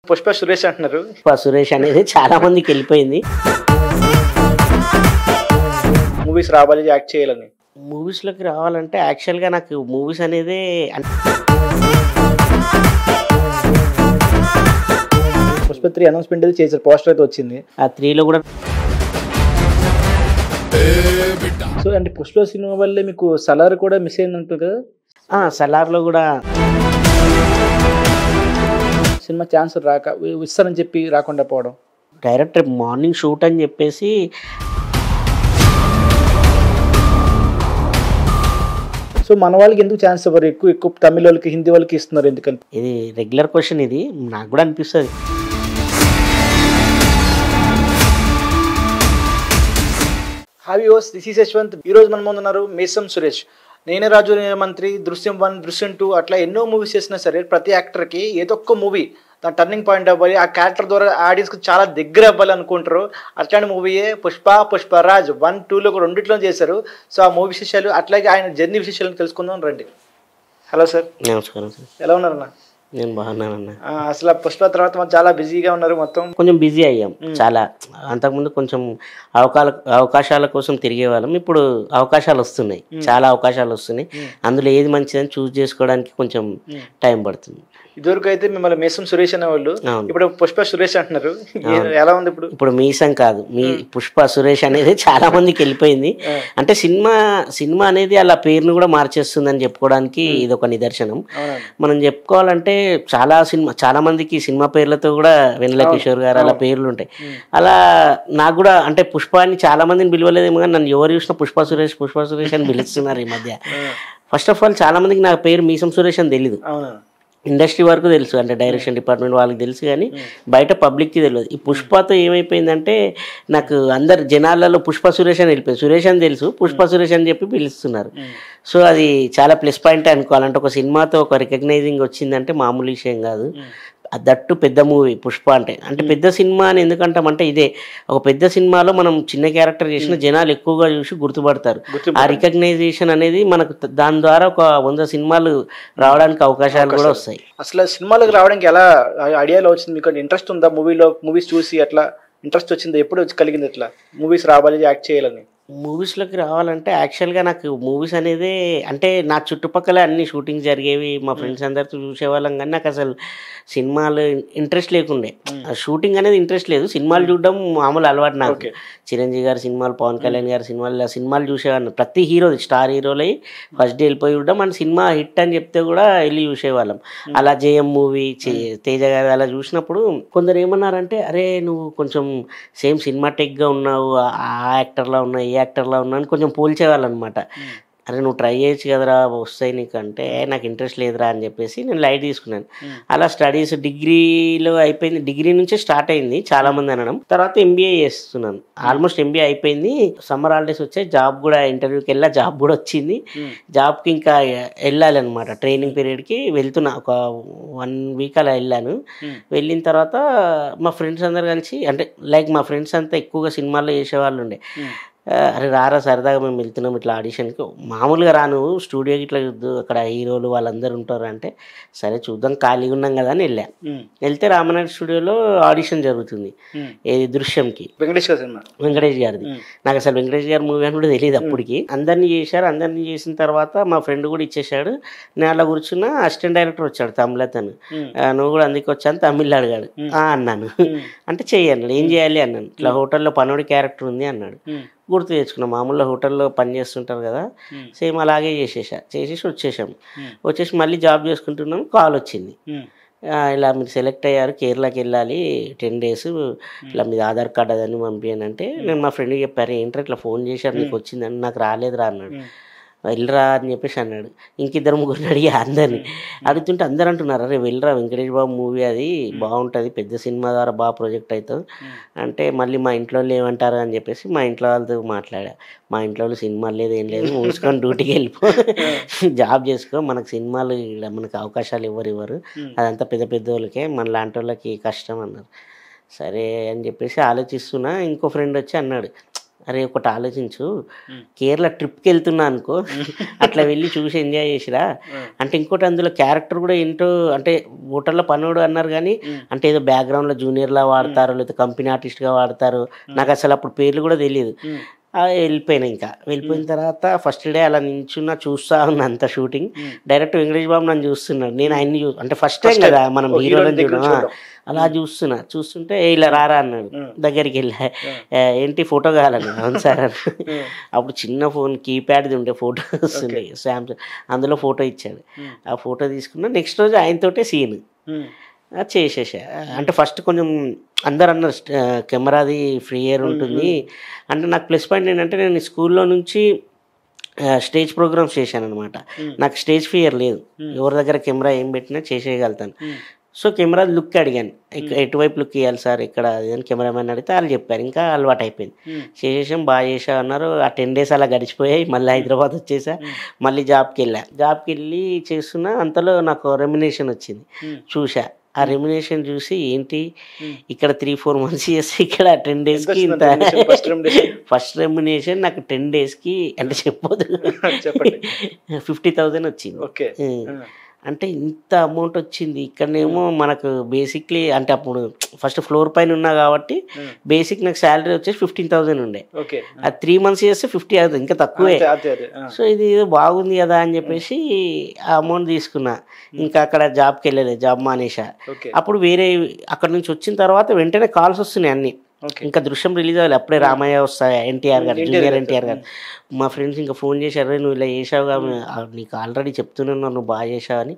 పుష్ప సురేష్ అంటున్నారు. సురేష్ అనేది చాలా మందికి వెళ్ళిపోయింది. మూవీస్ రావాలి, యాక్ట్ చేయాలని. మూవీస్లోకి రావాలంటే యాక్చువల్గా నాకు మూవీస్ అనేది పుష్ప 3 అనౌన్స్మెంట్ అయితే చేశారు, పోస్టర్ అయితే వచ్చింది. ఆ 3లో కూడా. సో అంటే పుష్ప సినిమా వల్లే మీకు సలార్ కూడా మిస్ అయింది అంటారు కదా. సలార్లో కూడా సినిమా ఛాన్స్ రాక ఇస్తారని చెప్పి రాకుండా పోవడం. డైరెక్ట్ మార్నింగ్ షూట్ అని చెప్పేసి సో మన వాళ్ళకి ఎందుకు ఛాన్స్ ఇవ్వరు? ఎక్కువ తమిళ వాళ్ళకి, హిందీ వాళ్ళకి ఇస్తున్నారు ఎందుకని? ఇది రెగ్యులర్ క్వశ్చన్, ఇది నాకు కూడా అనిపిస్తుంది. Hi viewers, this is Yashwant. ఈరోజు మన ముందు ఉన్నారు మీసం సురేష్. నేనే రాజు నేనే మంత్రి, దృశ్యం 1, దృశ్యం 2 అట్లా ఎన్నో మూవీస్ చేసినా సరే ప్రతి యాక్టర్కి ఏదో ఒక్క మూవీ దాని టర్నింగ్ పాయింట్ అవ్వాలి, ఆ క్యారెక్టర్ ద్వారా ఆడియన్స్కి చాలా దగ్గర అవ్వాలి అనుకుంటారు. అట్లాంటి మూవీయే పుష్పరాజ్ 1, 2లో కూడా రెండిట్లో చేశారు. సో ఆ మూవీ విశేషాలు అట్లాగే ఆయన జర్నీ విశేషాలను తెలుసుకుందాం రండి. Hello sir. నమస్కారం సార్. ఎలా ఉన్నారన్న? నేను బాగున్నానన్న. అసలు పుష్ప తర్వాత మనం చాలా బిజీగా ఉన్నారు, మొత్తం కొంచెం బిజీ అయ్యాం చాలా. అంతకుముందు కొంచెం అవకాశాల కోసం తిరిగే వాళ్ళం, ఇప్పుడు అవకాశాలు వస్తున్నాయి, చాలా అవకాశాలు వస్తున్నాయి. అందులో ఏది మంచిదని చూస్ చేసుకోవడానికి కొంచెం టైం పడుతుంది. ఇదివరకు అయితే మిమ్మల్ని మీసం సురేష్ అనేవాళ్ళు, ఇప్పుడు పుష్ప సురేష్ అంటున్నారు. ఎలా ఉంది ఇప్పుడు? ఇప్పుడు మీసం కాదు, మీ పుష్ప సురేష్ అనేది చాలా మందికి వెళ్ళిపోయింది. అంటే సినిమా అనేది అలా పేరును కూడా మార్చేస్తుందని చెప్పుకోవడానికి ఇది ఒక నిదర్శనం. మనం చెప్పుకోవాలంటే చాలా మందికి సినిమా పేర్లతో కూడా వెన్నెల కిషోర్ గారు అలా పేర్లు ఉంటాయి. అలా నాకు కూడా అంటే పుష్ప అని చాలా మందిని పిలవలేదేమో కానీ నన్ను ఎవరు చూసినా పుష్ప సురేష్ అని పిలుస్తున్నారు ఈ మధ్య. ఫస్ట్ ఆఫ్ ఆల్ చాలా మందికి నా పేరు మీసం సురేష్ అని తెలీదు. ఇండస్ట్రీ వరకు తెలుసు, అంటే డైరెక్షన్ డిపార్ట్మెంట్ వాళ్ళకి తెలుసు, కానీ బయట పబ్లిక్కి తెలియదు. ఈ పుష్పతో ఏమైపోయిందంటే నాకు అందరు జనాలలో పుష్ప సురేష్ అని వెళ్ళిపోయింది. సురేష్ అని తెలుసు, పుష్ప సురేష్ అని చెప్పి పిలుస్తున్నారు. సో అది చాలా ప్లస్ పాయింట్ అనుకోవాలంటే. ఒక సినిమాతో ఒక రికగ్నైజింగ్ వచ్చిందంటే మామూలు విషయం కాదు. దట్టు పెద్ద మూవీ పుష్ప అంటే పెద్ద సినిమా అని ఎందుకంటామంటే ఇదే, ఒక పెద్ద సినిమాలో మనం చిన్న క్యారెక్టర్ చేసిన జనాలు ఎక్కువగా చూసి గుర్తుపడతారు. ఆ రికగ్నైజేషన్ అనేది మనకు దాని ద్వారా ఒక 100 సినిమాలు రావడానికి అవకాశాలు కూడా వస్తాయి. అసలు సినిమాలకు రావడానికి ఎలా ఐడియాలో వచ్చింది మీకు? ఇంట్రెస్ట్ ఉందా మూవీస్ చూసి అట్లా ఇంట్రెస్ట్ వచ్చింది? ఎప్పుడు కలిగింది ఇట్లా మూవీస్ రావాలి, యాక్ట్ చేయాలని? మూవీస్లోకి రావాలంటే యాక్చువల్గా నాకు మూవీస్ అనేది అంటే నా చుట్టుపక్కల అన్ని షూటింగ్ జరిగేవి, మా ఫ్రెండ్స్ అందరితో చూసేవాళ్ళం, కానీ నాకు అసలు సినిమాలు ఇంట్రెస్ట్ లేకుండే. షూటింగ్ అనేది ఇంట్రెస్ట్ లేదు, సినిమాలు చూడడం మామూలు అలవాటు నాకు. చిరంజీవి గారి సినిమాలు, పవన్ కళ్యాణ్ గారి సినిమాలు చూసేవాడిని. ప్రతి స్టార్ హీరోలై ఫస్ట్ డే వెళ్ళిపోయి చూడడం, అండ్ సినిమా హిట్ అని చెప్తే కూడా వెళ్ళి చూసేవాళ్ళం. అలా జయం మూవీ, తేజ గారు అలా చూసినప్పుడు కొందరు ఏమన్నారంటే, అరే నువ్వు కొంచెం సేమ్ సినిమాటిక్గా ఉన్నావు, ఆ యాక్టర్లా ఉన్నావు, ఏ యాక్టర్లా ఉన్నా అని కొంచెం పోల్చేవాళ్ళు అనమాట. అరే నువ్వు ట్రై చేయొచ్చు కదరా, వస్తాయి నీకంటే నాకు ఇంట్రెస్ట్ లేదురా అని చెప్పేసి నేను లైట్ తీసుకున్నాను. అలా స్టడీస్ డిగ్రీలో అయిపోయింది, డిగ్రీ నుంచే స్టార్ట్ అయింది చాలామంది అనడం. తర్వాత ఎంబీఏ చేస్తున్నాను, ఆల్మోస్ట్ ఎంబీఏ అయిపోయింది. సమ్మర్ హాలిడేస్ వచ్చాయి, జాబ్ కూడా ఇంటర్వ్యూకి వెళ్ళా, జాబ్ కూడా వచ్చింది. జాబ్కి ఇంకా వెళ్ళాలి అనమాట, ట్రైనింగ్ పీరియడ్కి వెళ్తున్నా. ఒక 1 వీక్ అలా వెళ్ళాను. వెళ్ళిన తర్వాత మా ఫ్రెండ్స్ అందరు కలిసి, అంటే లైక్ మా ఫ్రెండ్స్ అంతా ఎక్కువగా సినిమాల్లో చేసేవాళ్ళు ఉండే, అరే రారా సరదాగా మేము వెళ్తున్నాం ఇట్లా ఆడిషన్కి, మామూలుగా రాను స్టూడియోకి ఇట్లా చూద్దు, అక్కడ హీరోలు వాళ్ళందరూ ఉంటారు అంటే సరే చూద్దాం ఖాళీగా ఉన్నాం కదా అని వెళ్ళా. వెళ్తే రామనాయుడు స్టూడియోలో ఆడిషన్ జరుగుతుంది, ఏది దృశ్యంకి, వెంకటేష్ గారిది. నాకు అసలు వెంకటేష్ గారి మూవీ అని కూడా తెలియదు అప్పటికి. అందరినీ చేశారు, అందరినీ చేసిన తర్వాత మా ఫ్రెండ్ కూడా ఇచ్చేసాడు. నేను అలా కూర్చున్నా, అసిస్టెంట్ డైరెక్టర్ వచ్చాడు తమిళతను, నువ్వు కూడా అందుకు వచ్చాను తమిళ్ అడిగాడు. అన్నాను, అంటే చెయ్యన్నాడు. ఏం చేయాలి అన్నాను. ఇట్లా హోటల్లో పనోడి క్యారెక్టర్ ఉంది అన్నాడు. గుర్తు తెచ్చుకున్నాం, మామూలుగా హోటల్లో పని చేస్తుంటారు కదా, సేమ్ అలాగే చేసేసి వచ్చేసి మళ్ళీ జాబ్ చేసుకుంటున్నాం. కాల్ వచ్చింది, ఇలా మీరు సెలెక్ట్ అయ్యారు, కేరళకి వెళ్ళాలి 10 days, ఇట్లా మీద ఆధార్ కార్డ్ అదని పంపించానంటే, నేను మా ఫ్రెండ్కి చెప్పారు, ఏంటంటే ఇట్లా ఫోన్ చేశారు నీకు వచ్చిందని. నాకు రాలేదురా అన్నాడు. వెళ్ళరా అని చెప్పేసి అన్నాడు. ఇంకిద్దరు ముగ్గురిని అడిగి అందరినీ అడుగుతుంటే అందరు అంటున్నారు, అరే వెళ్ళరా వెంకటేష్ బాబు మూవీ అది బాగుంటుంది, పెద్ద సినిమా ద్వారా బాగా ప్రొజెక్ట్ అవుతుంది అంటే, మళ్ళీ మా ఇంట్లో వాళ్ళు ఏమంటారు అని చెప్పేసి మా ఇంట్లో వాళ్ళతో మాట్లాడా. మా ఇంట్లో వాళ్ళు సినిమాలు లేదు ఏం లేదు, మూసుకొని డ్యూటీకి వెళ్ళిపో, జాబ్ చేసుకో, మనకు సినిమాలు మనకు అవకాశాలు ఇవ్వరు, అదంతా పెద్ద వాళ్ళకే, మన లాంటి వాళ్ళకి కష్టం అన్నారు. సరే అని చెప్పేసి ఆలోచిస్తున్నా. ఇంకో ఫ్రెండ్ వచ్చి అన్నాడు, అరే ఒకటి ఆలోచించు, కేరళ ట్రిప్కి వెళ్తున్నా అనుకో, అట్లా వెళ్ళి చూసి ఎంజాయ్ చేసిరా అంటే. ఇంకోటి అందులో క్యారెక్టర్ కూడా ఏంటో అంటే హోటల్లో పనుడు అన్నారు కానీ అంటే ఏదో బ్యాక్గ్రౌండ్లో జూనియర్లా వాడతారు లేకపోతే కంపెనీ ఆర్టిస్ట్గా వాడతారు, నాకు అసలు అప్పుడు పేర్లు కూడా తెలియదు. వెళ్ళిపోయినా. ఇంకా వెళ్ళిపోయిన తర్వాత ఫస్ట్ డే అలా నించున్నా చూస్తా ఉన్నా అంత షూటింగ్. డైరెక్ట్ వెంకటేష్ బాబు నన్ను చూస్తున్నాడు, నేను ఆయన్ని అంటే ఫస్ట్ టైం కదా మనం హీరోలను చూడడం. అలా చూస్తుంటే ఇలా రారా అన్నాడు, దగ్గరికి వెళ్ళా, ఏంటి ఫోటో కావాలని. అవును సార్ అని. అప్పుడు చిన్న ఫోన్ కీప్యాడ్ది ఉండే ఫోటో వస్తుంది శాంసంగ్, అందులో ఫోటో ఇచ్చాడు. ఆ ఫోటో తీసుకున్నా. నెక్స్ట్ రోజు ఆయనతోటే సీన్ చేసేసా. అంటే ఫస్ట్ కొంచెం అందరు అన్నారు కెమెరాది ఫ్రీ ఎయిర్ ఉంటుంది అంటే. నాకు ప్లస్ పాయింట్ ఏంటంటే నేను స్కూల్లో నుంచి స్టేజ్ ప్రోగ్రామ్స్ చేశాను అనమాట. నాకు స్టేజ్ ఫియర్ లేదు, ఎవరి దగ్గర కెమెరా ఏం పెట్టినా చేసేయగలుగుతాను. సో కెమెరా లుక్ అడిగాను, ఎటువైపు లుక్ ఇవ్వాలి సార్ ఇక్కడ అని కెమెరామెన్ అడిగితే వాళ్ళు చెప్పారు. ఇంకా అలవాటు అయిపోయింది. చేసేసాం, బాగా చేసా అన్నారు. ఆ 10 days అలా గడిచిపోయాయి. మళ్ళీ హైదరాబాద్ వచ్చేసా, మళ్ళీ జాబ్కి వెళ్ళి చేస్తున్నా. అంతలో నాకు రెమ్యునేషన్ వచ్చింది. చూసా ఆ రెమ్యునేషన్ చూసి ఏంటి ఇక్కడ 3-4 months చేస్తే ఇక్కడ 10 daysకి ఇంత. ఫస్ట్ రెమ్యునేషన్ నాకు 10 daysకి అంటే చెప్పొద్దు 50,000 వచ్చింది. అంటే ఇంత అమౌంట్ వచ్చింది. ఇక్కడనేమో మనకు బేసిక్లీ అంటే అప్పుడు ఫస్ట్ ఫ్లోర్ పైన ఉన్నా కాబట్టి బేసిక్ నాకు శాలరీ వచ్చేసి 15,000 ఉండే. అది 3 months చేస్తే 50 అవుతుంది, ఇంకా తక్కువే. సో ఇది బాగుంది కదా అని చెప్పేసి ఆ అమౌంట్ తీసుకున్నా. ఇంకా అక్కడ జాబ్కి వెళ్ళలేదు, జాబ్ మానేసా. అప్పుడు వేరే అక్కడ నుంచి వచ్చిన తర్వాత వెంటనే కాల్స్ వస్తున్నాయి అన్ని. ఇంకా దృశ్యం రిలీజ్ అవ్వాలి అప్పుడే, రామయ్య వస్తాయి, ఎన్టీఆర్ గారు, జూనియర్ ఎన్టీఆర్ గారు. మా ఫ్రెండ్స్ ఇంకా ఫోన్ చేశారు, నువ్వు ఇలా చేసావుగా, నీకు ఆల్రెడీ చెప్తున్నాను నువ్వు బాగా చేసావు అని,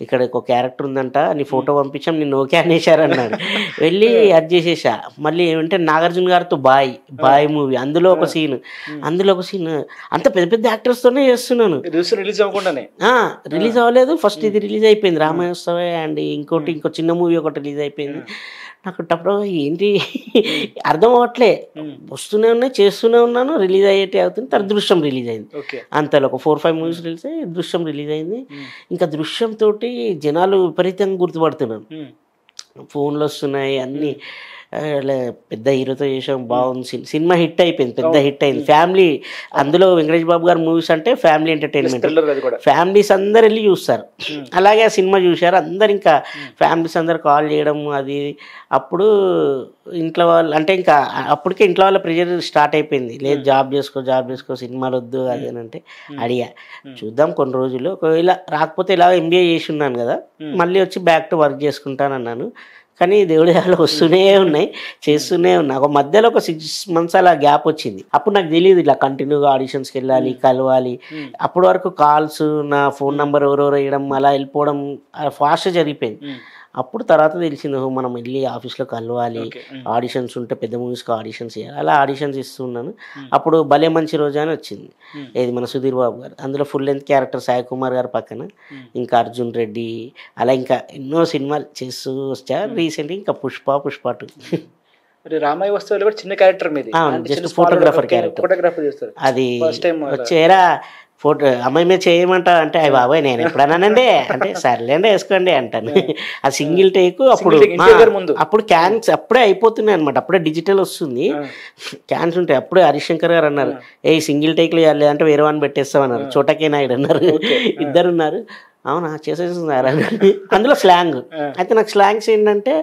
ఇక్కడ ఒక క్యారెక్టర్ ఉందంట, నీ ఫోటో పంపించాం, నిన్ను ఓకే అనేసారన్నాడు. వెళ్ళి అది చేసేసా. మళ్ళీ ఏమంటే నాగార్జున గారితో బాయ్ మూవీ, అందులో ఒక సీన్ అంత పెద్ద పెద్ద యాక్టర్స్తోనే చేస్తున్నాను. రిలీజ్ అవ్వలేదు, ఫస్ట్ ఇది రిలీజ్ అయిపోయింది రామయ్య వస్తావే, అండ్ ఇంకో చిన్న మూవీ ఒకటి రిలీజ్ అయిపోయింది. నాకు టప్పుడు ఏంటి అర్థం అవ్వట్లే, వస్తూనే ఉన్నాయి, చేస్తూనే ఉన్నాను, రిలీజ్ అయ్యేటే అవుతుంది. తర్వాత దృశ్యం రిలీజ్ అయింది. అంతలో ఒక 4-5 movies రిలీజ్ అయ్యి దృశ్యం రిలీజ్ అయింది. ఇంకా దృశ్యం తోటి జనాలు విపరీతంగా గుర్తుపడుతున్నాను, ఫోన్లు వస్తున్నాయి అన్నీ. పెద్ద హీరోతో చేసాం, బాగుంది, సినిమా హిట్ అయిపోయింది, పెద్ద హిట్ అయింది. ఫ్యామిలీ, అందులో వెంకటేష్ బాబు గారు మూవీస్ అంటే ఫ్యామిలీ ఎంటర్టైన్మెంట్, ఫ్యామిలీస్ అందరు వెళ్ళి చూస్తారు. అలాగే ఆ సినిమా చూశారు అందరు, ఇంకా ఫ్యామిలీస్ అందరు కాల్ చేయడం అది. అప్పుడు ఇంట్లో వాళ్ళు అంటే ఇంకా అప్పటికే ఇంట్లో వాళ్ళ ప్రెజర్ స్టార్ట్ అయిపోయింది, లేదు జాబ్ చేసుకో సినిమాలు వద్దు అది అని. అంటే అడిగా, చూద్దాం కొన్ని రోజులు, ఒకవేళ రాకపోతే ఇలా MBA చేసి ఉన్నాను కదా, మళ్ళీ వచ్చి బ్యాక్ టు వర్క్ చేసుకుంటాను అన్నాను. కానీ దేవుడి దానిలో వస్తూనే ఉన్నాయి, చేస్తూనే ఉన్నా. ఒక మధ్యలో ఒక 6 months అలా గ్యాప్ వచ్చింది. అప్పుడు నాకు తెలియదు ఇలా కంటిన్యూగా ఆడిషన్స్కి వెళ్ళాలి, కలవాలి. అప్పటి వరకు కాల్స్, నా ఫోన్ నెంబర్ ఎవరెవరు వేయడం, అలా వెళ్ళిపోవడం ఫాస్ట్గా జరిగిపోయింది. అప్పుడు తర్వాత తెలిసింది, మనం వెళ్ళి ఆఫీస్లో కలవాలి, ఆడిషన్స్ ఉంటే పెద్ద మూవీస్కి ఆడిషన్స్ చేయాలి. అలా ఆడిషన్స్ ఇస్తున్నాను. అప్పుడు భలే మంచి రోజా అని వచ్చింది, ఏది మన సుధీర్ బాబు గారు, అందులో full length character Sai Kumar గారు పక్కన, ఇంకా అర్జున్ రెడ్డి, అలా ఇంకా ఎన్నో సినిమాలు చేస్తూ వచ్చా. రీసెంట్గా ఇంకా పుష్ప 2. రామయ్య వస్తువులు కూడా చిన్న క్యారెక్టర్ మీద, జస్ట్ ఫోటోగ్రాఫర్ క్యారెక్టర్. అది వచ్చేరా ఫోటో అమ్మాయి మీద చేయమంటా అంటే, అయ్యి బాబాయ్ నేను ఎప్పుడన్నానండి అంటే, సర్లేండి వేసుకోండి అంటాను. ఆ సింగిల్ టేక్ అప్పుడు క్యాన్స్ అప్పుడే అయిపోతున్నాయి అనమాట, అప్పుడే డిజిటల్ వస్తుంది, క్యాన్స్ ఉంటాయి. అప్పుడే హరిశంకర్ గారు అన్నారు, సింగిల్ టేక్లు ఇవ్వాలి అంటే వేరే వాడిని పెట్టేస్తామన్నారు. చోటకే నాయుడు అన్నారు, ఇద్దరు ఉన్నారు. అవునా చేసేస్తున్నారు అందులో స్లాంగ్. అయితే నాకు స్లాంగ్స్ ఏంటంటే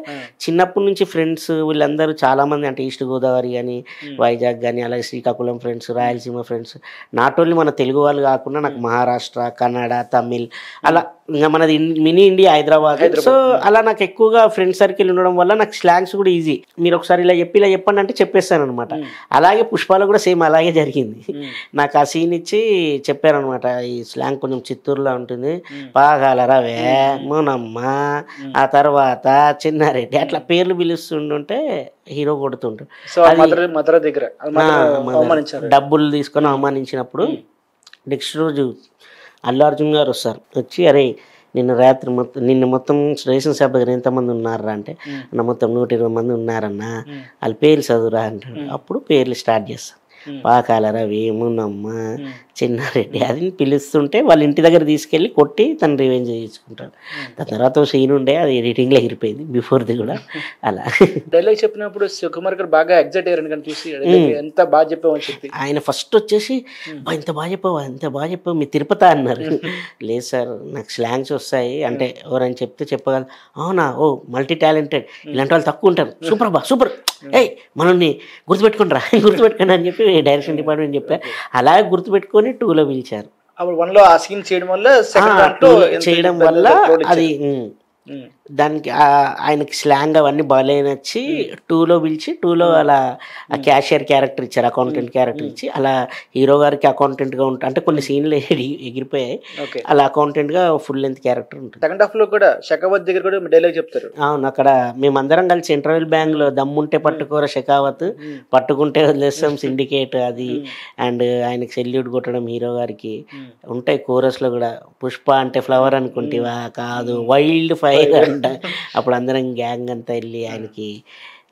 చిన్నప్పటి నుంచి ఫ్రెండ్స్ వీళ్ళందరూ చాలామంది, అంటే ఈస్ట్ గోదావరి కానీ వైజాగ్ కానీ అలాగే Srikakulam friends, Rayalaseema friends, not only మన తెలుగు వాళ్ళు కాకుండా నాకు మహారాష్ట్ర, కన్నడ, తమిళ్, అలా ఇంకా మనది మినీ ఇండియా హైదరాబాద్. సో అలా నాకు ఎక్కువగా ఫ్రెండ్ సర్కిల్ ఉండడం వల్ల నాకు స్లాంగ్స్ కూడా ఈజీ. మీరు ఒకసారి ఇలా చెప్పండి అంటే చెప్పేస్తాను అనమాట. అలాగే పుష్పాలో కూడా సేమ్ అలాగే జరిగింది. నాకు ఆ సీన్ ఇచ్చి చెప్పారనమాట, ఈ స్లాంగ్ కొంచెం చిత్తూరులో ఉంటుంది, పాగాలరా వేమోనమ్మ, ఆ తర్వాత చిన్నారెడ్డి, అట్లా పేర్లు పిలుస్తుంటే హీరో కొడుతుంటాడు. డబ్బులు తీసుకొని అవమానించినప్పుడు నెక్స్ట్ రోజు అల్లు అర్జున్ గారు వస్తారు, వచ్చి అరే నిన్న మొత్తం రేషన్ షాప్ దగ్గర ఎంతమంది ఉన్నారా అంటే, మొత్తం 120 మంది ఉన్నారన్నా, వాళ్ళ పేర్లు చదువురా అంటాడు. అప్పుడు పేర్లు స్టార్ట్ చేస్తాను, పాకాలరా వేమునమ్మ, చిన్నారెడ్డి అది పిలుస్తుంటే వాళ్ళ ఇంటి దగ్గర తీసుకెళ్ళి కొట్టి తను రివెంజ్ చేయించుకుంటాడు. దాని తర్వాత సీన్ ఉండే అది ఎడిటింగ్లో ఎగిరిపోయింది బిఫోర్ది కూడా అలా. డైలాగ్ చెప్పినప్పుడు సుకుమార్ గారు బాగా ఎగ్జైట్ అయ్యారు కానీ చూసి ఎంత బాగా చెప్పామని చెప్పి. ఆయన ఫస్ట్ వచ్చేసి ఇంత బాగా చెప్పావు ఇంత బాగా చెప్పావు మీ తిరుపతి అన్నారు. లేదు సార్ నాకు స్లాంగ్స్ వస్తాయి అంటే ఎవరైనా చెప్తే చెప్పగలరు. అవునా ఓ మల్టీ టాలెంటెడ్ ఇలాంటి వాళ్ళు తక్కువ ఉంటారు సూపర్ బా సూపర్ ఏయ్ మనల్ని గుర్తుపెట్టుకోండి అని చెప్పి డైరెక్షన్ డిపార్ట్మెంట్ చెప్పారు. అలాగే గుర్తుపెట్టుకొని 2లో పిలిచారు. అప్పుడు 1లో ఆ సీన్ చేయడం వల్ల చేయడం వల్ల అది దానికి ఆయనకి స్లాంగ్ అవన్నీ బాగా నచ్చి 2లో పిలిచి 2లో అలా ఆ క్యాషియర్ క్యారెక్టర్ ఇచ్చారు, అకౌంటెంట్ క్యారెక్టర్ ఇచ్చి అలా హీరో గారికి అకౌంటెంట్గా ఉంటా అంటే కొన్ని సీన్లు ఎగిరిపోయాయి అలా అకౌంటెంట్గా ఫుల్ లెంత్ క్యారెక్టర్ ఉంటుంది. సెకండ్ హాఫ్ లో కూడా షెకావత్ దగ్గర కూడా డైలాగ్ చెప్తారు. అవును అక్కడ మేమందరం కలిసి ఇంటర్వెల్ బ్యాంక్లో దమ్ముంటే పట్టుకోర షెకావత్ పట్టుకుంటే వదిలేస్తాం సిండికేట్ అది అండ్ ఆయనకి సెల్యూట్ కొట్టడం హీరో గారికి ఉంటాయి. కోరస్లో కూడా పుష్ప అంటే ఫ్లవర్ అనుకుంటేవా కాదు వైల్డ్ ఫైర్ అంట అప్పుడు అందరం గ్యాంగ్ అంతా వెళ్ళి ఆయనకి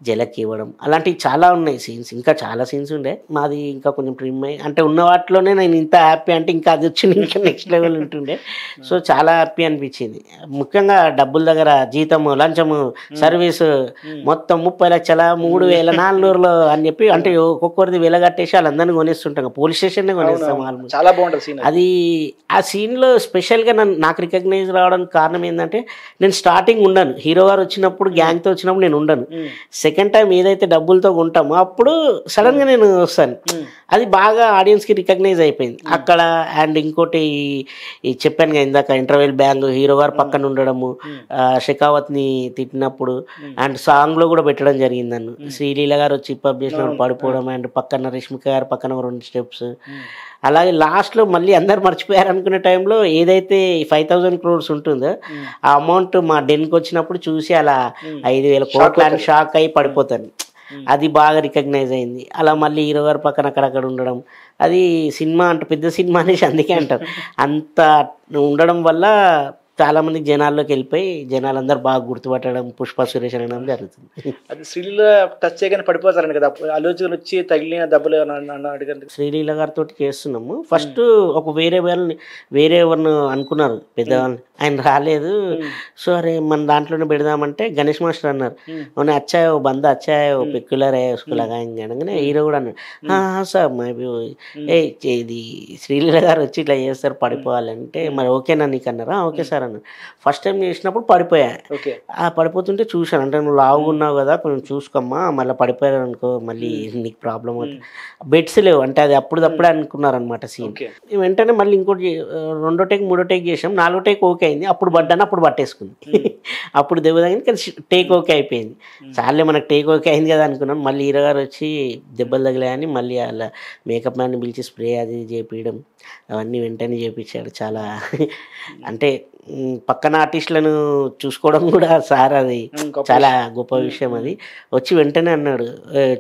జలకి ఇవ్వడం అలాంటివి చాలా ఉన్నాయి సీన్స్. ఇంకా చాలా సీన్స్ ఉండే మాది ఇంకా కొంచెం ట్రిమ్ అయ్యి అంటే ఉన్న వాటిలోనే నేను ఇంత హ్యాపీ అంటే ఇంకా అది వచ్చింది ఇంకా నెక్స్ట్ లెవెల్ ఉంటుండే. సో చాలా హ్యాపీ అనిపించింది. ముఖ్యంగా డబ్బుల దగ్గర జీతము లంచము సర్వీసు మొత్తం 30 లక్షల 3,400 అని చెప్పి అంటే ఒక్కొక్కరిది వెలగట్టేసి వాళ్ళందరినీ కొనేస్తుంటాం పోలీస్ స్టేషన్ కొనేస్తాం. చాలా బాగుంటుంది అది ఆ సీన్లో స్పెషల్గా నాకు రికగ్నైజ్ రావడానికి కారణం ఏంటంటే నేను స్టార్టింగ్ ఉండను హీరో గారు వచ్చినప్పుడు గ్యాంగ్తో వచ్చినప్పుడు నేను ఉండను. సెకండ్ టైం ఏదైతే డబ్బులతో కొంటామో అప్పుడు సడన్గా నేను వస్తాను. అది బాగా ఆడియన్స్కి రికగ్నైజ్ అయిపోయింది అక్కడ. అండ్ ఇంకోటి ఈ చెప్పాను కదా ఇందాక ఇంటర్వెల్ బ్యాంగ్ హీరో గారు పక్కన ఉండడము షెకావత్ని తిట్టినప్పుడు అండ్ సాంగ్లో కూడా పెట్టడం జరిగింది నన్ను. శ్రీలీల గారు వచ్చి పబ్ చేసినప్పుడు పడిపోవడం అండ్ పక్కన రష్మిక గారు పక్కన 2 స్టెప్స్. అలాగే లాస్ట్లో మళ్ళీ అందరు మర్చిపోయారు అనుకునే టైంలో ఏదైతే 5,000 crores ఉంటుందో ఆ అమౌంట్ మా డెన్కి వచ్చినప్పుడు చూసి అలా 5,000 కోట్ల అని షాక్ అయి పడిపోతాను. అది బాగా రికగ్నైజ్ అయింది. అలా మళ్ళీ హీరో గారు పక్కన అక్కడక్కడ ఉండడం అది సినిమా అంటే పెద్ద సినిమా అనేసి అందుకే అంటారు. అంత ఉండడం వల్ల చాలా మంది జనాల్లోకి వెళ్ళిపోయి జనాలందరూ బాగా గుర్తుపట్టడం పుష్ప సురేష్ అనడం జరుగుతుంది. అది శ్రీలీల టచ్ చేయగానే పడిపోతారని కదా అల్లు అర్జున్ వచ్చి తగిలిన దెబ్బలు అడిగారు. శ్రీలీల గారితో చేస్తున్నాము ఫస్ట్ ఒక వేరే ఎవరిని అనుకున్నారు పెద్దవాళ్ళని ఆయన రాలేదు. సో అరే మన దాంట్లోనే పెడదామంటే గణేష్ మాస్టర్ అన్నారు అవును అచ్చాయో బంద అచ్చాయో పెక్యులర్ అయ్యోసుకులాగా అనగానే హీరో కూడా అన్నాడు సార్ మేబీ ఇది శ్రీలీల గారు వచ్చి ఇట్లా చేస్తారు పడిపోవాలంటే మరి ఓకేనా నీకు అన్నారా ఓకే సార్ అన్నారు. ఫస్ట్ టైం చేసినప్పుడు పడిపోయా. ఆ పడిపోతుంటే చూశాను అంటే నువ్వు లావుగా ఉన్నావు కదా కొంచెం చూసుకోమ్మా మళ్ళీ పడిపోయారు అనుకో మళ్ళీ నీకు ప్రాబ్లం అవుతుంది. బెడ్స్ లేవు అంటే అది అప్పుడప్పుడే అనుకున్నారు అనమాట సీన్. వెంటనే మళ్ళీ ఇంకోటి 2వ టేక్ 3వ టేక్ చేసాం 4వ టేక్ ఓకే అయింది. అప్పుడు పడ్డాను అప్పుడు పట్టేసుకుంది అప్పుడు దెబ్బ తగ్గింది కానీ టేక్ ఓకే అయిపోయింది. చాలే మనకు టేక్ ఓకే అయింది కదా అనుకున్నాను. మళ్ళీ హీరో గారు వచ్చి దెబ్బలు తగిలాయని మళ్ళీ అలా మేకప్ మ్యాన్ని పిలిచి స్ప్రే అది చేపించడం అవన్నీ వెంటనే చేయించాడు. చాలా అంటే పక్కన ఆర్టిస్టులను చూసుకోవడం కూడా సార్ అది చాలా గొప్ప విషయం. అది వచ్చి వెంటనే అన్నాడు